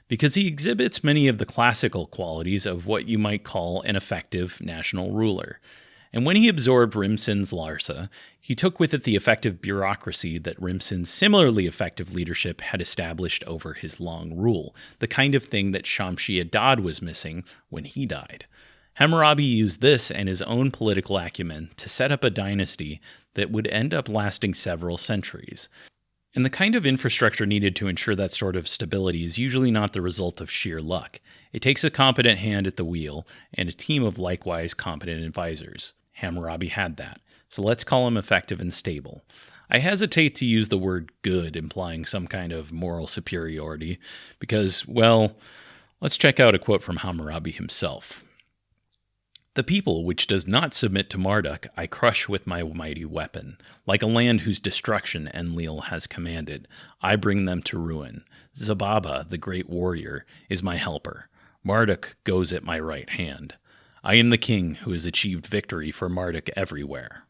because he exhibits many of the classical qualities of what you might call an effective national ruler. And when he absorbed Rimsin's Larsa, he took with it the effective bureaucracy that Rimsin's similarly effective leadership had established over his long rule, the kind of thing that Shamshi-Adad was missing when he died. Hammurabi used this and his own political acumen to set up a dynasty that would end up lasting several centuries. And the kind of infrastructure needed to ensure that sort of stability is usually not the result of sheer luck. It takes a competent hand at the wheel and a team of likewise competent advisors. Hammurabi had that, so let's call him effective and stable. I hesitate to use the word good, implying some kind of moral superiority, because, well, let's check out a quote from Hammurabi himself. "The people which does not submit to Marduk I crush with my mighty weapon. Like a land whose destruction Enlil has commanded, I bring them to ruin. Zababa, the great warrior, is my helper. Marduk goes at my right hand. I am the king who has achieved victory for Marduk everywhere."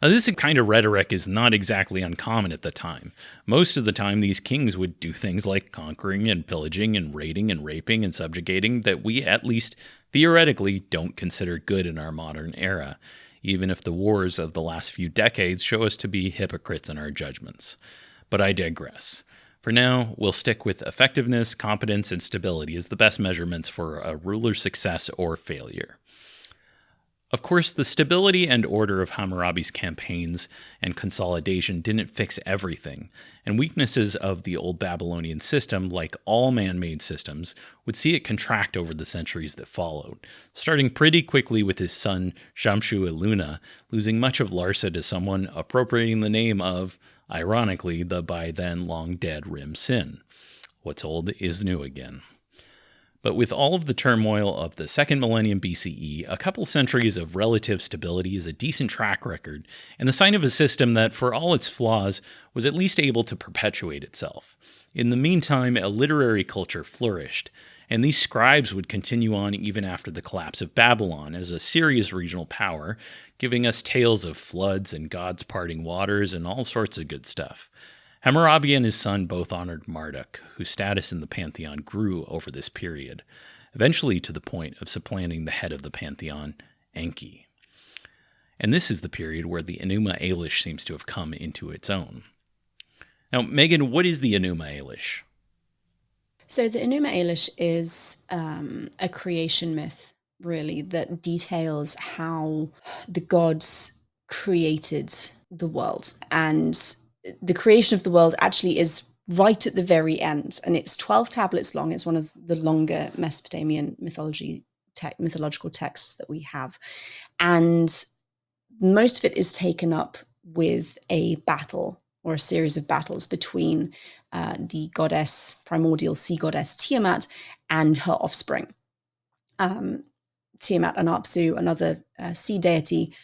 Now, this kind of rhetoric is not exactly uncommon at the time. Most of the time, these kings would do things like conquering and pillaging and raiding and raping and subjugating that we, at least theoretically, don't consider good in our modern era, even if the wars of the last few decades show us to be hypocrites in our judgments. But I digress. For now, we'll stick with effectiveness, competence, and stability as the best measurements for a ruler's success or failure. Of course, the stability and order of Hammurabi's campaigns and consolidation didn't fix everything, and weaknesses of the old Babylonian system, like all man-made systems, would see it contract over the centuries that followed, starting pretty quickly with his son Shamshu-Iluna losing much of Larsa to someone appropriating the name of, ironically, the by then long-dead Rim-Sin. What's old is new again. But with all of the turmoil of the second millennium BCE, a couple centuries of relative stability is a decent track record, and the sign of a system that, for all its flaws, was at least able to perpetuate itself. In the meantime, a literary culture flourished, and these scribes would continue on even after the collapse of Babylon as a serious regional power, giving us tales of floods and gods parting waters and all sorts of good stuff. Hammurabi and his son both honored Marduk, whose status in the pantheon grew over this period, eventually to the point of supplanting the head of the pantheon, Enki. And this is the period where the Enuma Elish seems to have come into its own. Now, Megan, what is the Enuma Elish? So the Enuma Elish is a creation myth, really, that details how the gods created the world. And the creation of the world actually is right at the very end, and it's 12 tablets long. It's one of the longer Mesopotamian mythological texts that we have. And most of it is taken up with a battle or a series of battles between the goddess, primordial sea goddess Tiamat, and her offspring. Tiamat and Apsu, another sea deity,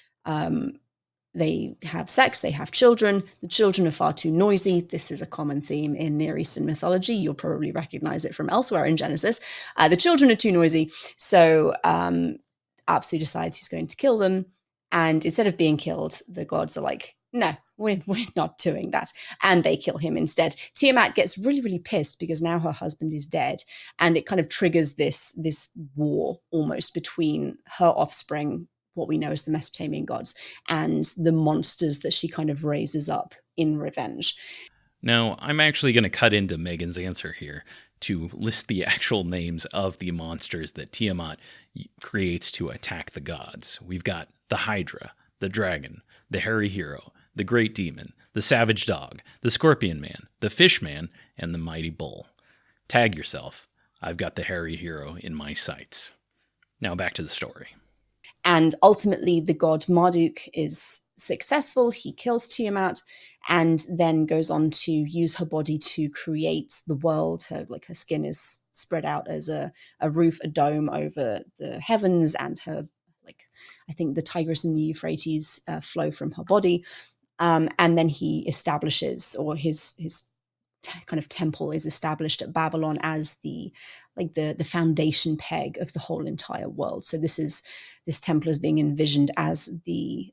they have sex, they have children. The children are far too noisy. This is a common theme in Near Eastern mythology. You'll probably recognize it from elsewhere in Genesis. The children are too noisy, so Apsu decides he's going to kill them. And instead of being killed, the gods are like, no, we're not doing that. And they kill him instead. Tiamat gets really, really pissed because now her husband is dead. And it kind of triggers this war almost between her offspring, what we know as the Mesopotamian gods, and the monsters that she kind of raises up in revenge. Now, I'm actually going to cut into Megan's answer here to list the actual names of the monsters that Tiamat creates to attack the gods. We've got the Hydra, the dragon, the hairy hero, the great demon, the savage dog, the scorpion man, the fish man, and the mighty bull. Tag yourself. I've got the hairy hero in my sights. Now back to the story. And ultimately, the god Marduk is successful. He kills Tiamat and then goes on to use her body to create the world. Her skin is spread out as a roof, a dome over the heavens, and her, I think the Tigris and the Euphrates flow from her body. And then he establishes, or his kind of temple is established at Babylon as the foundation peg of the whole entire world. So this temple is being envisioned as the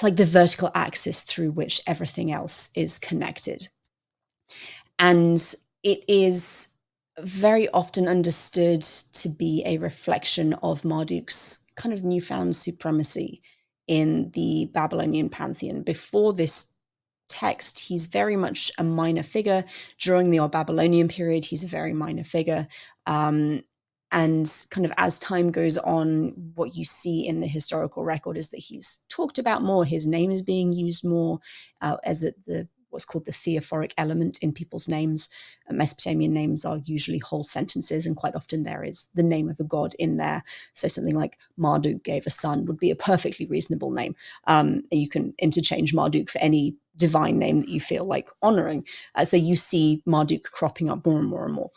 vertical axis through which everything else is connected. And it is very often understood to be a reflection of Marduk's kind of newfound supremacy in the Babylonian pantheon. Before this text, he's very much a minor figure. During the Old Babylonian period, he's a very minor figure. And kind of as time goes on, what you see in the historical record is that he's talked about more. His name is being used more as what's called the theophoric element in people's names. Mesopotamian names are usually whole sentences, and quite often there is the name of a god in there. So something like Marduk gave a son would be a perfectly reasonable name. You can interchange Marduk for any divine name that you feel like honoring. So you see Marduk cropping up more and more and more.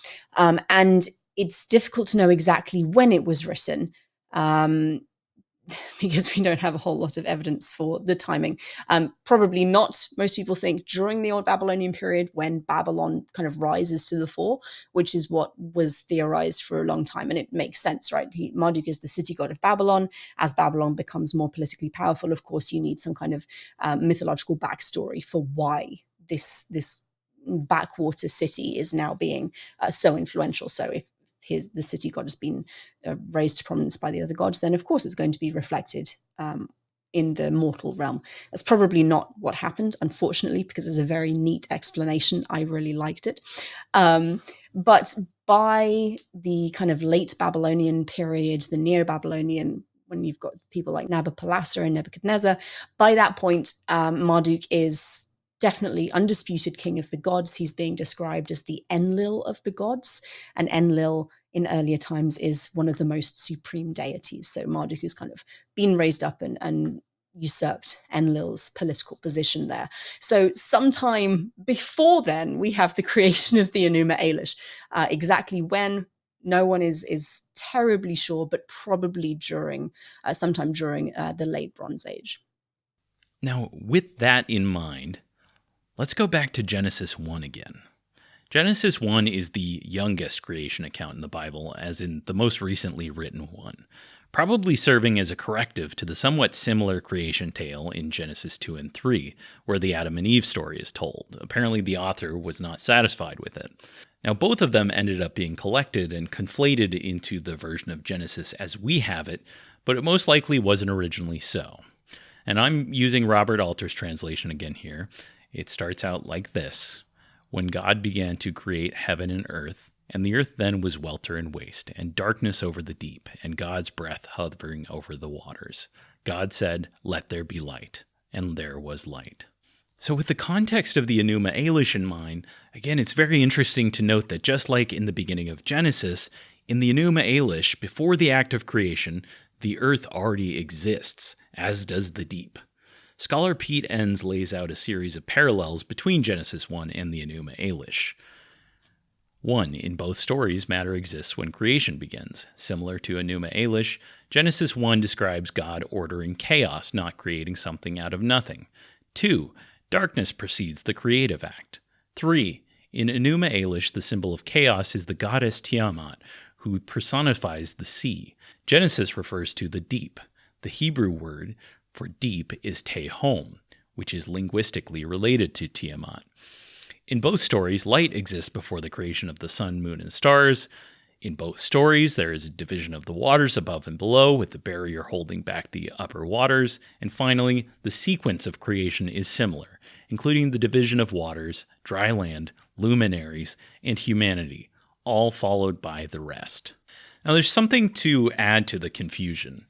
And it's difficult to know exactly when it was written, because we don't have a whole lot of evidence for the timing. Probably not, most people think, during the Old Babylonian period when Babylon kind of rises to the fore, which is what was theorized for a long time. And it makes sense, right? Marduk is the city god of Babylon. As Babylon becomes more politically powerful, of course, you need some kind of mythological backstory for why this backwater city is now being so influential. So if the city god has been raised to prominence by the other gods, then of course it's going to be reflected in the mortal realm. That's probably not what happened, unfortunately, because there's a very neat explanation. I really liked it. But by the kind of late Babylonian period, the Neo-Babylonian, when you've got people like Nabopolassar and Nebuchadnezzar, by that point, Marduk is definitely undisputed king of the gods. He's being described as the Enlil of the gods, and Enlil in earlier times is one of the most supreme deities. So Marduk has kind of been raised up and usurped Enlil's political position there. So sometime before then, we have the creation of the Enuma Elish. Exactly when, no one is terribly sure, but probably during sometime during the late Bronze Age. Now, with that in mind, let's go back to Genesis 1 again. Genesis 1 is the youngest creation account in the Bible, as in the most recently written one, probably serving as a corrective to the somewhat similar creation tale in Genesis 2 and 3, where the Adam and Eve story is told. Apparently the author was not satisfied with it. Now, both of them ended up being collected and conflated into the version of Genesis as we have it, but it most likely wasn't originally so. And I'm using Robert Alter's translation again here. It starts out like this: when God began to create heaven and earth, and the earth then was welter and waste, and darkness over the deep, and God's breath hovering over the waters. God said, "Let there be light," and there was light. So with the context of the Enuma Elish in mind, again, it's very interesting to note that just like in the beginning of Genesis, in the Enuma Elish, before the act of creation, the earth already exists, as does the deep. Scholar Pete Enns lays out a series of parallels between Genesis 1 and the Enuma Elish. 1. In both stories, matter exists when creation begins. Similar to Enuma Elish, Genesis 1 describes God ordering chaos, not creating something out of nothing. 2. Darkness precedes the creative act. 3. In Enuma Elish, the symbol of chaos is the goddess Tiamat, who personifies the sea. Genesis refers to the deep. The Hebrew word for deep is Tehom, which is linguistically related to Tiamat. In both stories, light exists before the creation of the sun, moon, and stars. In both stories, there is a division of the waters above and below, with the barrier holding back the upper waters. And finally, the sequence of creation is similar, including the division of waters, dry land, luminaries, and humanity, all followed by the rest. Now, there's something to add to the confusion.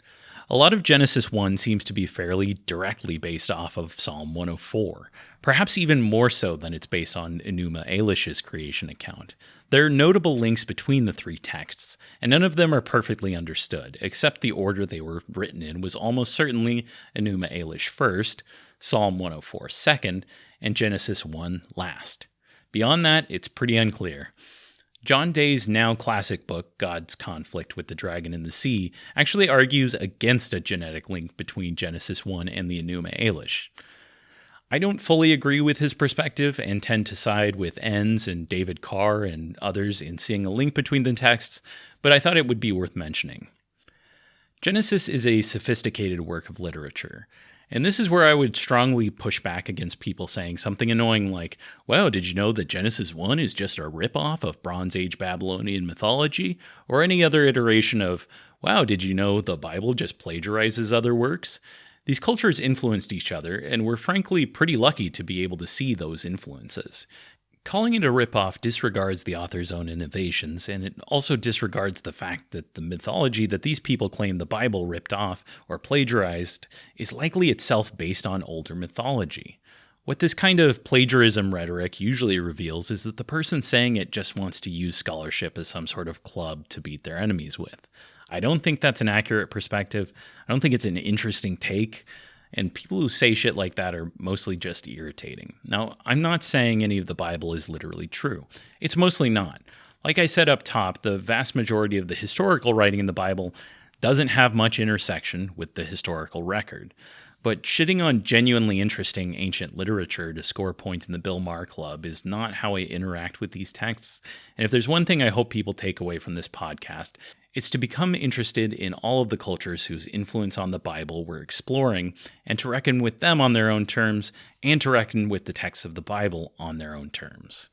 A lot of Genesis 1 seems to be fairly directly based off of Psalm 104, perhaps even more so than it's based on Enuma Elish's creation account. There are notable links between the three texts, and none of them are perfectly understood, except the order they were written in was almost certainly Enuma Elish first, Psalm 104 second, and Genesis 1 last. Beyond that, it's pretty unclear. John Day's now classic book, God's Conflict with the Dragon in the Sea, actually argues against a genetic link between Genesis 1 and the Enuma Elish. I don't fully agree with his perspective and tend to side with Enns and David Carr and others in seeing a link between the texts, but I thought it would be worth mentioning. Genesis is a sophisticated work of literature. And this is where I would strongly push back against people saying something annoying like, wow, did you know that Genesis 1 is just a ripoff of Bronze Age Babylonian mythology? Or any other iteration of, wow, did you know the Bible just plagiarizes other works? These cultures influenced each other, and we're frankly pretty lucky to be able to see those influences. Calling it a ripoff disregards the author's own innovations, and it also disregards the fact that the mythology that these people claim the Bible ripped off or plagiarized is likely itself based on older mythology. What this kind of plagiarism rhetoric usually reveals is that the person saying it just wants to use scholarship as some sort of club to beat their enemies with. I don't think that's an accurate perspective. I don't think it's an interesting take. And people who say shit like that are mostly just irritating. Now, I'm not saying any of the Bible is literally true. It's mostly not. Like I said up top, the vast majority of the historical writing in the Bible doesn't have much intersection with the historical record. But shitting on genuinely interesting ancient literature to score points in the Bill Maher Club is not how I interact with these texts. And if there's one thing I hope people take away from this podcast, it's to become interested in all of the cultures whose influence on the Bible we're exploring, and to reckon with them on their own terms, and to reckon with the texts of the Bible on their own terms.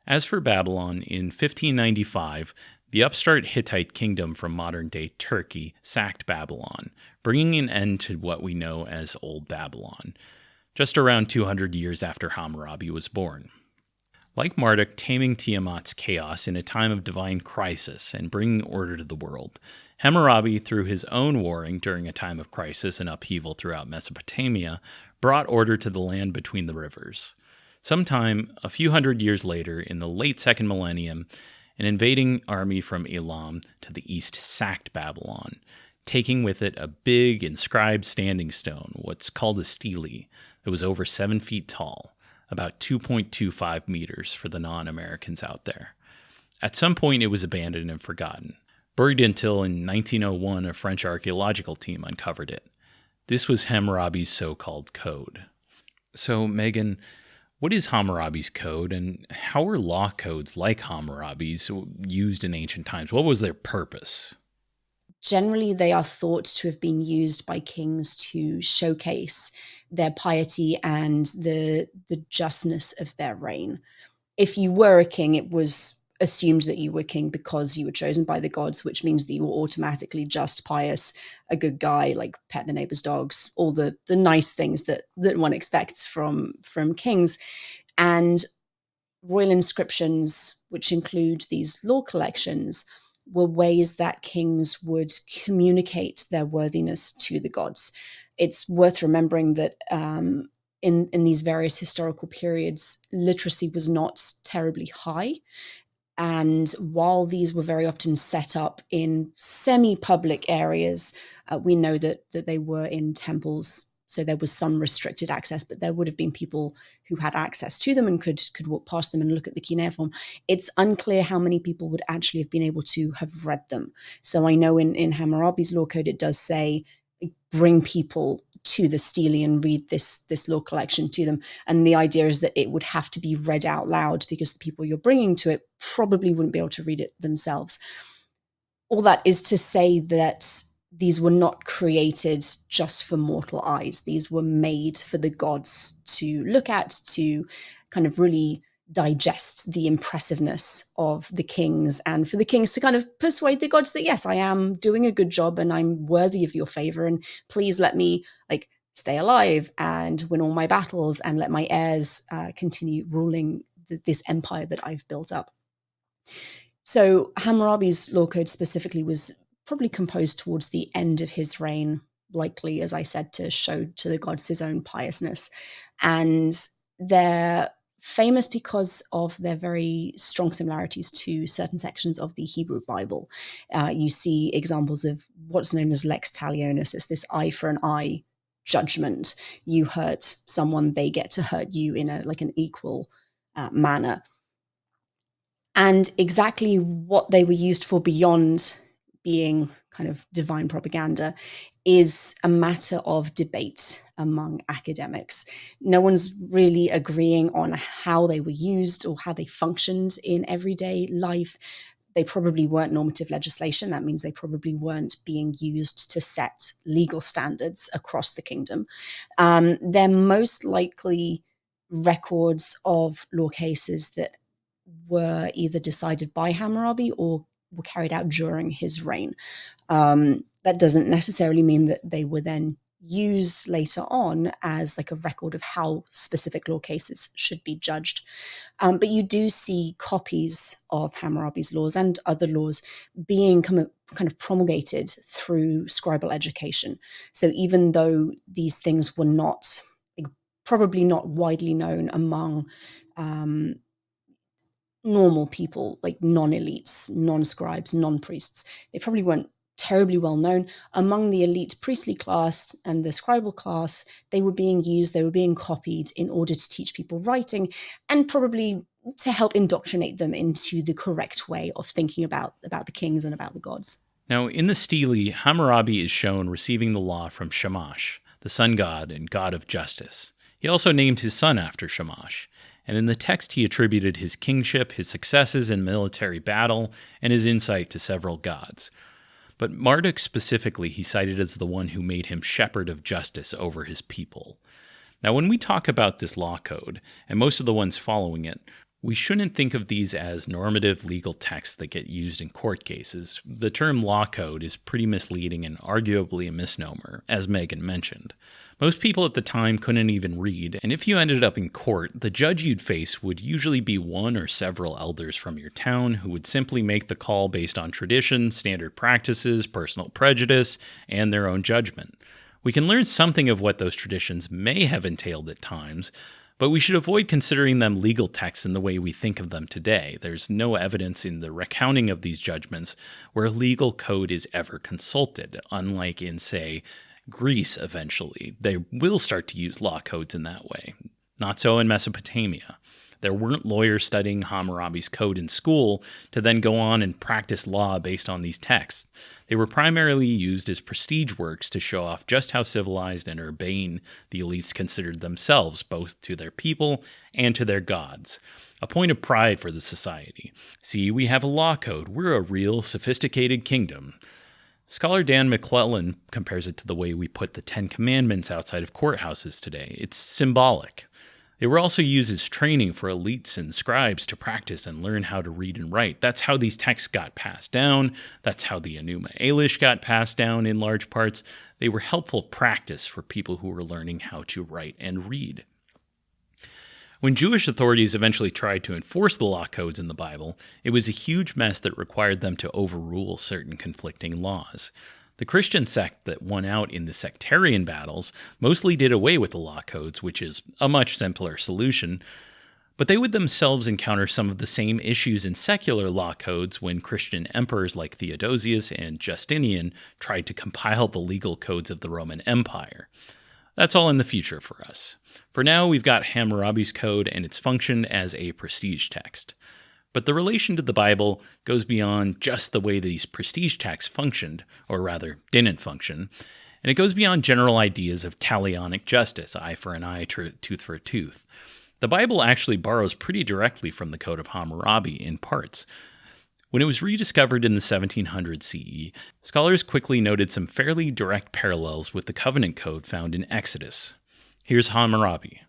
As for Babylon, in 1595, the upstart Hittite kingdom from modern-day Turkey sacked Babylon, bringing an end to what we know as Old Babylon, just around 200 years after Hammurabi was born. Like Marduk taming Tiamat's chaos in a time of divine crisis and bringing order to the world, Hammurabi, through his own warring during a time of crisis and upheaval throughout Mesopotamia, brought order to the land between the rivers. Sometime, a few hundred years later, in the late second millennium, an invading army from Elam to the east sacked Babylon, taking with it a big inscribed standing stone, what's called a stele, that was over 7 feet tall, about 2.25 meters for the non-Americans out there. At some point, it was abandoned and forgotten, buried until in 1901 a French archaeological team uncovered it. This was Hammurabi's so-called code. So, Megan, what is Hammurabi's code, and how were law codes like Hammurabi's used in ancient times? What was their purpose? Generally, they are thought to have been used by kings to showcase their piety and the justness of their reign. If you were a king, it was assumed that you were king because you were chosen by the gods, which means that you were automatically just, pious, a good guy, like pet the neighbor's dogs, all the nice things that one expects from kings. And royal inscriptions, which include these law collections, were ways that kings would communicate their worthiness to the gods. It's worth remembering that in these various historical periods, literacy was not terribly high. And while these were very often set up in semi-public areas, we know that they were in temples. So there was some restricted access, but there would have been people who had access to them and could walk past them and look at the cuneiform. It's unclear how many people would actually have been able to have read them. So I know in Hammurabi's law code, it does say, bring people to the stele and read this law collection to them. And the idea is that it would have to be read out loud because the people you're bringing to it probably wouldn't be able to read it themselves. All that is to say that these were not created just for mortal eyes. These were made for the gods to look at, to kind of really digest the impressiveness of the kings, and for the kings to kind of persuade the gods that, yes, I am doing a good job and I'm worthy of your favor, and please let me stay alive and win all my battles and let my heirs continue ruling this empire that I've built up. So Hammurabi's law code specifically was probably composed towards the end of his reign, likely, as I said, to show to the gods his own piousness. And they're famous because of their very strong similarities to certain sections of the Hebrew Bible. You see examples of what's known as lex talionis. It's this eye for an eye judgment. You hurt someone, they get to hurt you in an equal manner. And exactly what they were used for beyond being kind of divine propaganda is a matter of debate among academics. No one's really agreeing on how they were used or how they functioned in everyday life. They probably weren't normative legislation. That means they probably weren't being used to set legal standards across the kingdom. They're most likely records of law cases that were either decided by Hammurabi or were carried out during his reign. That doesn't necessarily mean that they were then used later on as like a record of how specific law cases should be judged. But you do see copies of Hammurabi's laws and other laws being kind of promulgated through scribal education. So even though these things were not, probably not widely known among normal people, like non-elites, non-scribes, non-priests, they probably weren't terribly well known. Among the elite priestly class and the scribal class, they were being used, they were being copied in order to teach people writing and probably to help indoctrinate them into the correct way of thinking about the kings and about the gods. Now, in the stele, Hammurabi is shown receiving the law from Shamash, the sun god and god of justice. He also named his son after Shamash, and in the text he attributed his kingship, his successes in military battle, and his insight to several gods. But Marduk specifically he cited as the one who made him shepherd of justice over his people. Now, when we talk about this law code, and most of the ones following it, we shouldn't think of these as normative legal texts that get used in court cases. The term law code is pretty misleading and arguably a misnomer, as Megan mentioned. Most people at the time couldn't even read, and if you ended up in court, the judge you'd face would usually be one or several elders from your town who would simply make the call based on tradition, standard practices, personal prejudice, and their own judgment. We can learn something of what those traditions may have entailed at times, but we should avoid considering them legal texts in the way we think of them today. There's no evidence in the recounting of these judgments where a legal code is ever consulted, unlike in, say, Greece eventually. They will start to use law codes in that way. Not so in Mesopotamia. There weren't lawyers studying Hammurabi's code in school to then go on and practice law based on these texts. They were primarily used as prestige works to show off just how civilized and urbane the elites considered themselves, both to their people and to their gods. A point of pride for the society. See, we have a law code. We're a real, sophisticated kingdom. Scholar Dan McClellan compares it to the way we put the Ten Commandments outside of courthouses today. It's symbolic. They were also used as training for elites and scribes to practice and learn how to read and write. That's how these texts got passed down. That's how the Enuma Elish got passed down in large parts. They were helpful practice for people who were learning how to write and read. When Jewish authorities eventually tried to enforce the law codes in the Bible, it was a huge mess that required them to overrule certain conflicting laws. The Christian sect that won out in the sectarian battles mostly did away with the law codes, which is a much simpler solution, but they would themselves encounter some of the same issues in secular law codes when Christian emperors like Theodosius and Justinian tried to compile the legal codes of the Roman Empire. That's all in the future for us. For now, we've got Hammurabi's code and its function as a prestige text. But the relation to the Bible goes beyond just the way these prestige texts functioned, or rather, didn't function, and it goes beyond general ideas of talionic justice, eye for an eye, tooth for a tooth. The Bible actually borrows pretty directly from the Code of Hammurabi in parts. When it was rediscovered in the 1700s CE, scholars quickly noted some fairly direct parallels with the covenant code found in Exodus. Here's Hammurabi.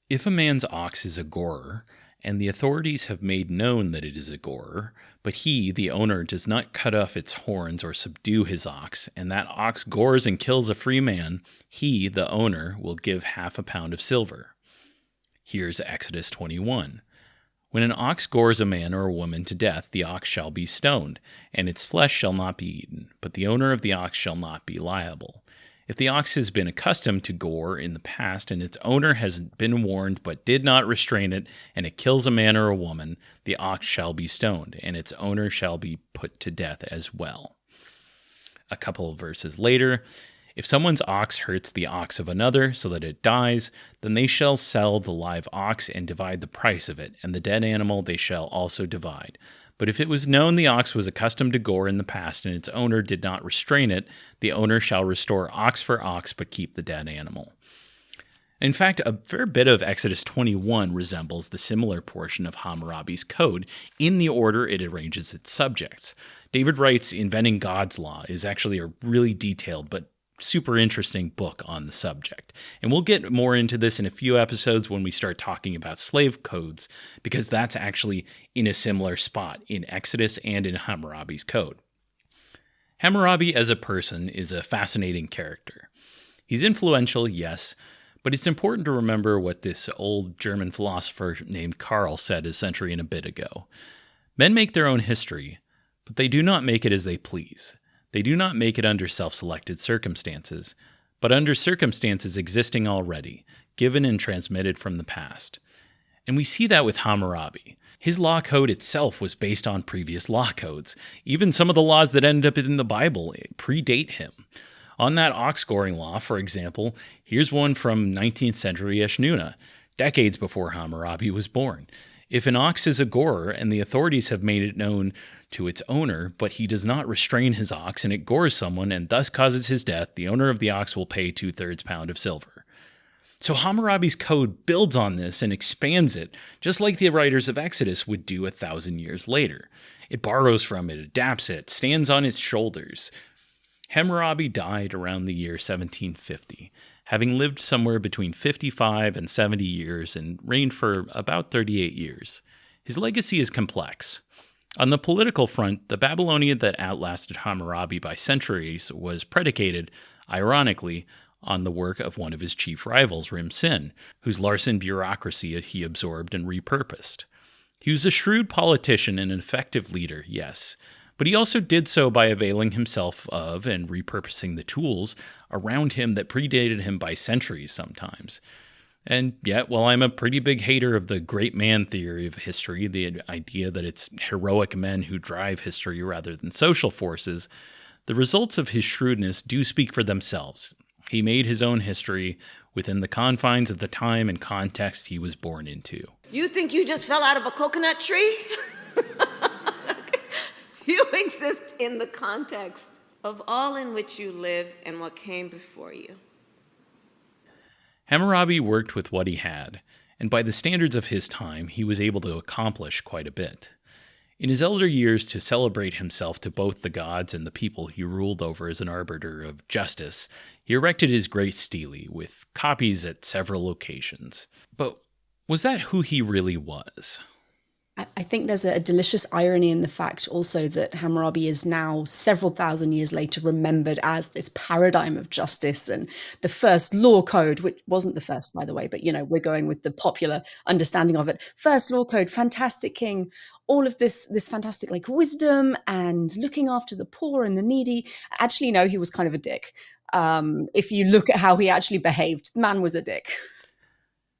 If a man's ox is a gorer, and the authorities have made known that it is a gorer, but he, the owner, does not cut off its horns or subdue his ox, and that ox gores and kills a free man, he, the owner, will give half a pound of silver. Here's Exodus 21. When an ox gores a man or a woman to death, the ox shall be stoned, and its flesh shall not be eaten, but the owner of the ox shall not be liable. If the ox has been accustomed to gore in the past, and its owner has been warned but did not restrain it, and it kills a man or a woman, the ox shall be stoned, and its owner shall be put to death as well. A couple of verses later, if someone's ox hurts the ox of another so that it dies, then they shall sell the live ox and divide the price of it, and the dead animal they shall also divide. But if it was known the ox was accustomed to gore in the past, and its owner did not restrain it, the owner shall restore ox for ox, but keep the dead animal. In fact, a fair bit of Exodus 21 resembles the similar portion of Hammurabi's code in the order it arranges its subjects. David Wright's Inventing God's Law is actually a really detailed but super interesting book on the subject. And we'll get more into this in a few episodes when we start talking about slave codes, because that's actually in a similar spot in Exodus and in Hammurabi's code. Hammurabi as a person is a fascinating character. He's influential, yes, but it's important to remember what this old German philosopher named Carr said a century and a bit ago. Men make their own history, but they do not make it as they please. They do not make it under self-selected circumstances, but under circumstances existing already, given and transmitted from the past. And we see that with Hammurabi. His law code itself was based on previous law codes. Even some of the laws that end up in the Bible predate him. On that ox goring law, for example, here's one from 19th century Eshnuna, decades before Hammurabi was born. If an ox is a gorer and the authorities have made it known to its owner, but he does not restrain his ox and it gores someone and thus causes his death, the owner of the ox will pay 2/3 pound of silver. So Hammurabi's code builds on this and expands it, just like the writers of Exodus would do 1,000 years later. It borrows from it, adapts it, stands on its shoulders. Hammurabi died around the year 1750, having lived somewhere between 55 and 70 years and reigned for about 38 years. His legacy is complex. On the political front, the Babylonian that outlasted Hammurabi by centuries was predicated, ironically, on the work of one of his chief rivals, Rim-Sin, whose Larson bureaucracy he absorbed and repurposed. He was a shrewd politician and an effective leader, yes, but he also did so by availing himself of and repurposing the tools around him that predated him by centuries sometimes. And yet, while I'm a pretty big hater of the great man theory of history, the idea that it's heroic men who drive history rather than social forces, the results of his shrewdness do speak for themselves. He made his own history within the confines of the time and context he was born into. You think you just fell out of a coconut tree? You exist in the context of all in which you live and what came before you. Hammurabi worked with what he had, and by the standards of his time, he was able to accomplish quite a bit. In his elder years, to celebrate himself to both the gods and the people he ruled over as an arbiter of justice, he erected his great stele with copies at several locations. But was that who he really was? I think there's a delicious irony in the fact also that Hammurabi is now several thousand years later remembered as this paradigm of justice and the first law code, which wasn't the first, by the way, but, we're going with the popular understanding of it. First law code, fantastic king, all of this fantastic wisdom and looking after the poor and the needy. Actually, no, he was kind of a dick. If you look at how he actually behaved, the man was a dick.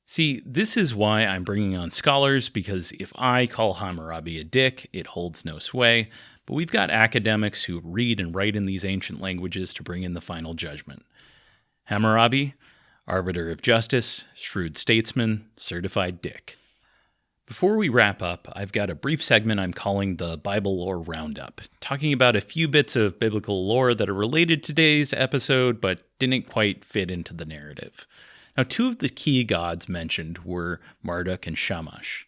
See, this is why I'm bringing on scholars, because if I call Hammurabi a dick, it holds no sway, but we've got academics who read and write in these ancient languages to bring in the final judgment. Hammurabi, arbiter of justice, shrewd statesman, certified dick. Before we wrap up, I've got a brief segment I'm calling the Bible Lore Roundup, talking about a few bits of biblical lore that are related to today's episode, but didn't quite fit into the narrative. Now, two of the key gods mentioned were Marduk and Shamash.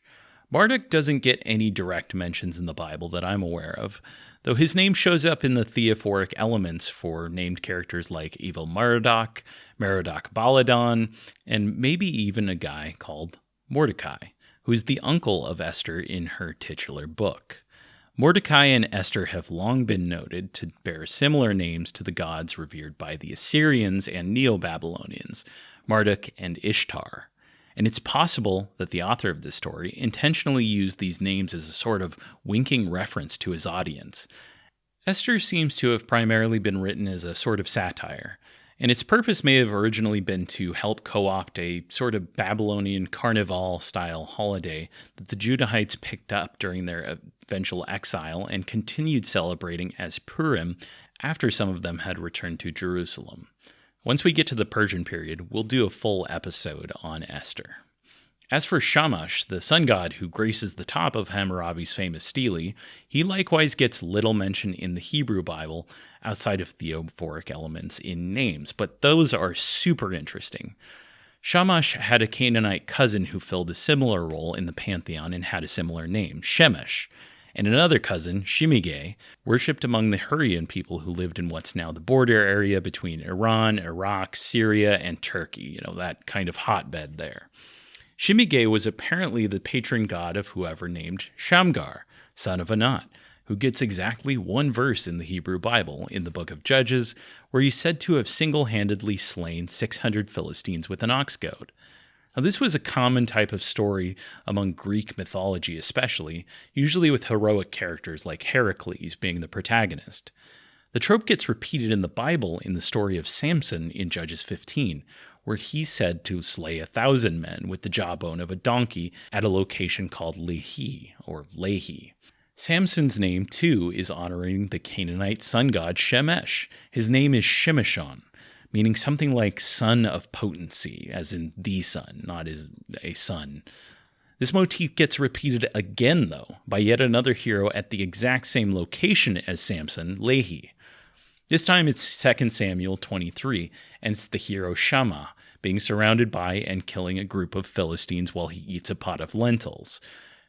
Marduk doesn't get any direct mentions in the Bible that I'm aware of, though his name shows up in the theophoric elements for named characters like Evil Merodach, Merodach Baladan, and maybe even a guy called Mordecai, who is the uncle of Esther in her titular book. Mordecai and Esther have long been noted to bear similar names to the gods revered by the Assyrians and Neo-Babylonians, Marduk and Ishtar, and it's possible that the author of this story intentionally used these names as a sort of winking reference to his audience. Esther seems to have primarily been written as a sort of satire, and its purpose may have originally been to help co-opt a sort of Babylonian carnival-style holiday that the Judahites picked up during their eventual exile and continued celebrating as Purim after some of them had returned to Jerusalem. Once we get to the Persian period, we'll do a full episode on Esther. As for Shamash, the sun god who graces the top of Hammurabi's famous stele, he likewise gets little mention in the Hebrew Bible outside of theophoric elements in names, but those are super interesting. Shamash had a Canaanite cousin who filled a similar role in the pantheon and had a similar name, Shemesh, and another cousin, Shimige, worshipped among the Hurrian people who lived in what's now the border area between Iran, Iraq, Syria, and Turkey, that kind of hotbed there. Shimige was apparently the patron god of whoever named Shamgar, son of Anat, who gets exactly one verse in the Hebrew Bible, in the book of Judges, where he's said to have single-handedly slain 600 Philistines with an ox goad. Now, this was a common type of story among Greek mythology especially, usually with heroic characters like Heracles being the protagonist. The trope gets repeated in the Bible in the story of Samson in Judges 15, where he's said to slay 1,000 men with the jawbone of a donkey at a location called Lehi, or Lehi. Samson's name, too, is honoring the Canaanite sun god Shemesh. His name is Shimeshon, meaning something like son of potency, as in the sun, not as a son. This motif gets repeated again, though, by yet another hero at the exact same location as Samson, Lehi. This time it's 2 Samuel 23, and it's the hero Shammah, being surrounded by and killing a group of Philistines while he eats a pot of lentils.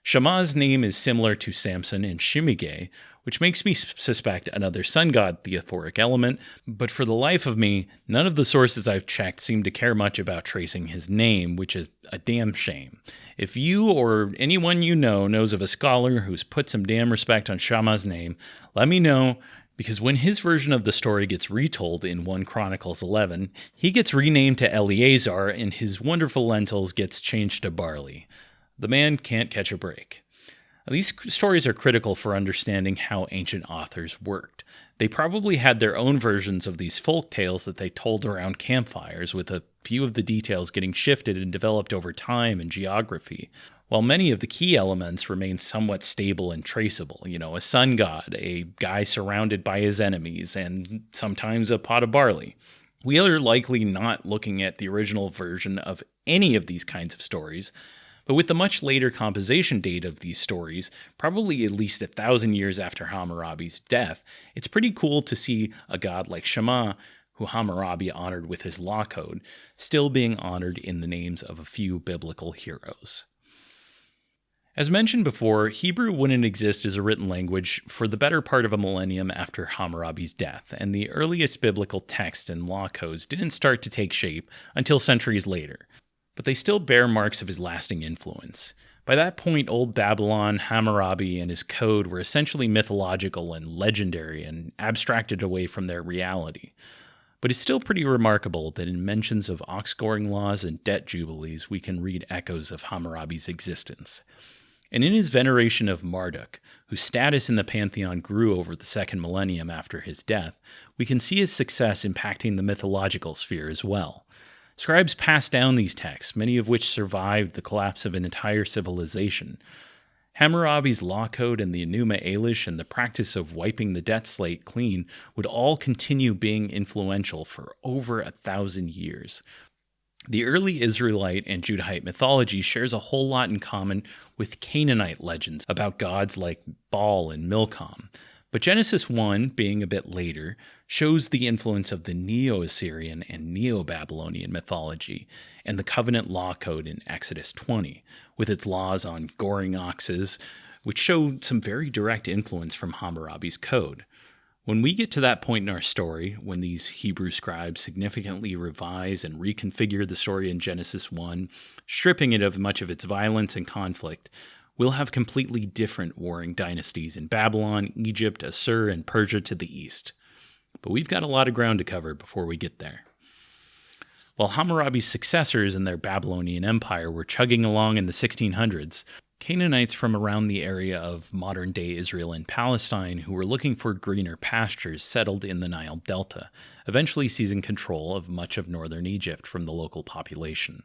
Shammah's name is similar to Samson and Shimige, which makes me suspect another sun god theophoric element, but for the life of me, none of the sources I've checked seem to care much about tracing his name, which is a damn shame. If you or anyone you know knows of a scholar who's put some damn respect on Shammah's name, let me know, because when his version of the story gets retold in 1 Chronicles 11, he gets renamed to Eleazar and his wonderful lentils gets changed to barley. The man can't catch a break. These stories are critical for understanding how ancient authors worked. They probably had their own versions of these folk tales that they told around campfires, with a few of the details getting shifted and developed over time and geography, while many of the key elements remain somewhat stable and traceable. A sun god, a guy surrounded by his enemies, and sometimes a pot of barley. We are likely not looking at the original version of any of these kinds of stories, but with the much later composition date of these stories, probably at least 1,000 years after Hammurabi's death, it's pretty cool to see a god like Shammah, who Hammurabi honored with his law code, still being honored in the names of a few biblical heroes. As mentioned before, Hebrew wouldn't exist as a written language for the better part of a millennium after Hammurabi's death, and the earliest biblical texts and law codes didn't start to take shape until centuries later. But they still bear marks of his lasting influence. By that point, Old Babylon, Hammurabi, and his code were essentially mythological and legendary and abstracted away from their reality. But it's still pretty remarkable that in mentions of ox-goring laws and debt jubilees, we can read echoes of Hammurabi's existence. And in his veneration of Marduk, whose status in the pantheon grew over the second millennium after his death, we can see his success impacting the mythological sphere as well. Scribes passed down these texts, many of which survived the collapse of an entire civilization. Hammurabi's law code and the Enuma Elish and the practice of wiping the debt slate clean would all continue being influential for over 1,000 years. The early Israelite and Judahite mythology shares a whole lot in common with Canaanite legends about gods like Baal and Milcom. But Genesis 1, being a bit later, shows the influence of the Neo-Assyrian and Neo-Babylonian mythology and the covenant law code in Exodus 20, with its laws on goring oxes, which showed some very direct influence from Hammurabi's code. When we get to that point in our story, when these Hebrew scribes significantly revise and reconfigure the story in Genesis 1, stripping it of much of its violence and conflict, we'll have completely different warring dynasties in Babylon, Egypt, Assur, and Persia to the east. But we've got a lot of ground to cover before we get there. While Hammurabi's successors in their Babylonian Empire were chugging along in the 1600s, Canaanites from around the area of modern-day Israel and Palestine who were looking for greener pastures settled in the Nile Delta, eventually seizing control of much of northern Egypt from the local population.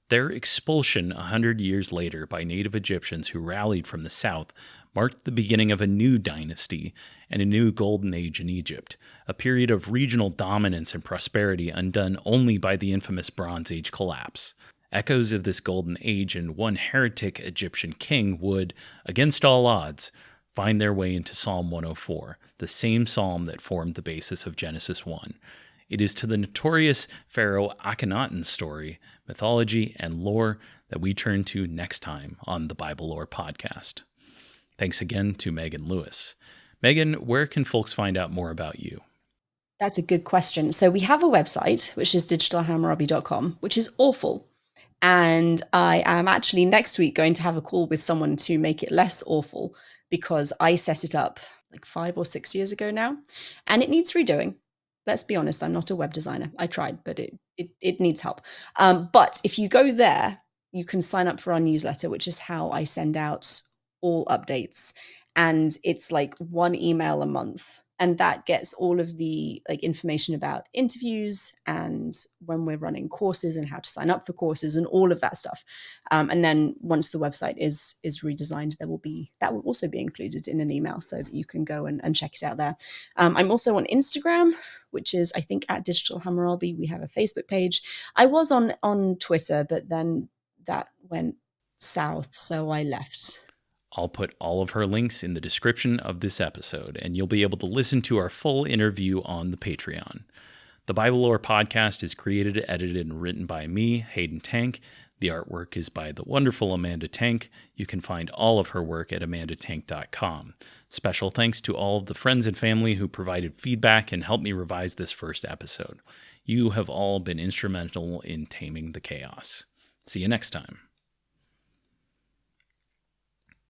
Their expulsion 100 years later by native Egyptians who rallied from the south marked the beginning of a new dynasty and a new golden age in Egypt, a period of regional dominance and prosperity undone only by the infamous Bronze Age collapse. Echoes of this golden age and one heretic Egyptian king would, against all odds, find their way into Psalm 104, the same psalm that formed the basis of Genesis 1. It is to the notorious pharaoh Akhenaten's story, mythology, and lore that we turn to next time on the Bible Lore Podcast. Thanks again to Megan Lewis. Megan, where can folks find out more about you? That's a good question. So we have a website, which is digitalhammurabi.com, which is awful. And I am actually next week going to have a call with someone to make it less awful, because I set it up like 5 or 6 years ago now, and it needs redoing. Let's be honest, I'm not a web designer. I tried, but it needs help. But if you go there, you can sign up for our newsletter, which is how I send out all updates. And it's like 1 email a month. And that gets all of the information about interviews and when we're running courses and how to sign up for courses and all of that stuff. And then once the website is redesigned, that will also be included in an email so that you can go and check it out there. I'm also on Instagram, which is, I think, at Digital Hammurabi. We have a Facebook page. I was on Twitter, but then that went south, so I left. I'll put all of her links in the description of this episode, and you'll be able to listen to our full interview on the Patreon. The Bible Lore Podcast is created, edited, and written by me, Hayden Tank. The artwork is by the wonderful Amanda Tank. You can find all of her work at amandatank.com. Special thanks to all of the friends and family who provided feedback and helped me revise this first episode. You have all been instrumental in taming the chaos. See you next time.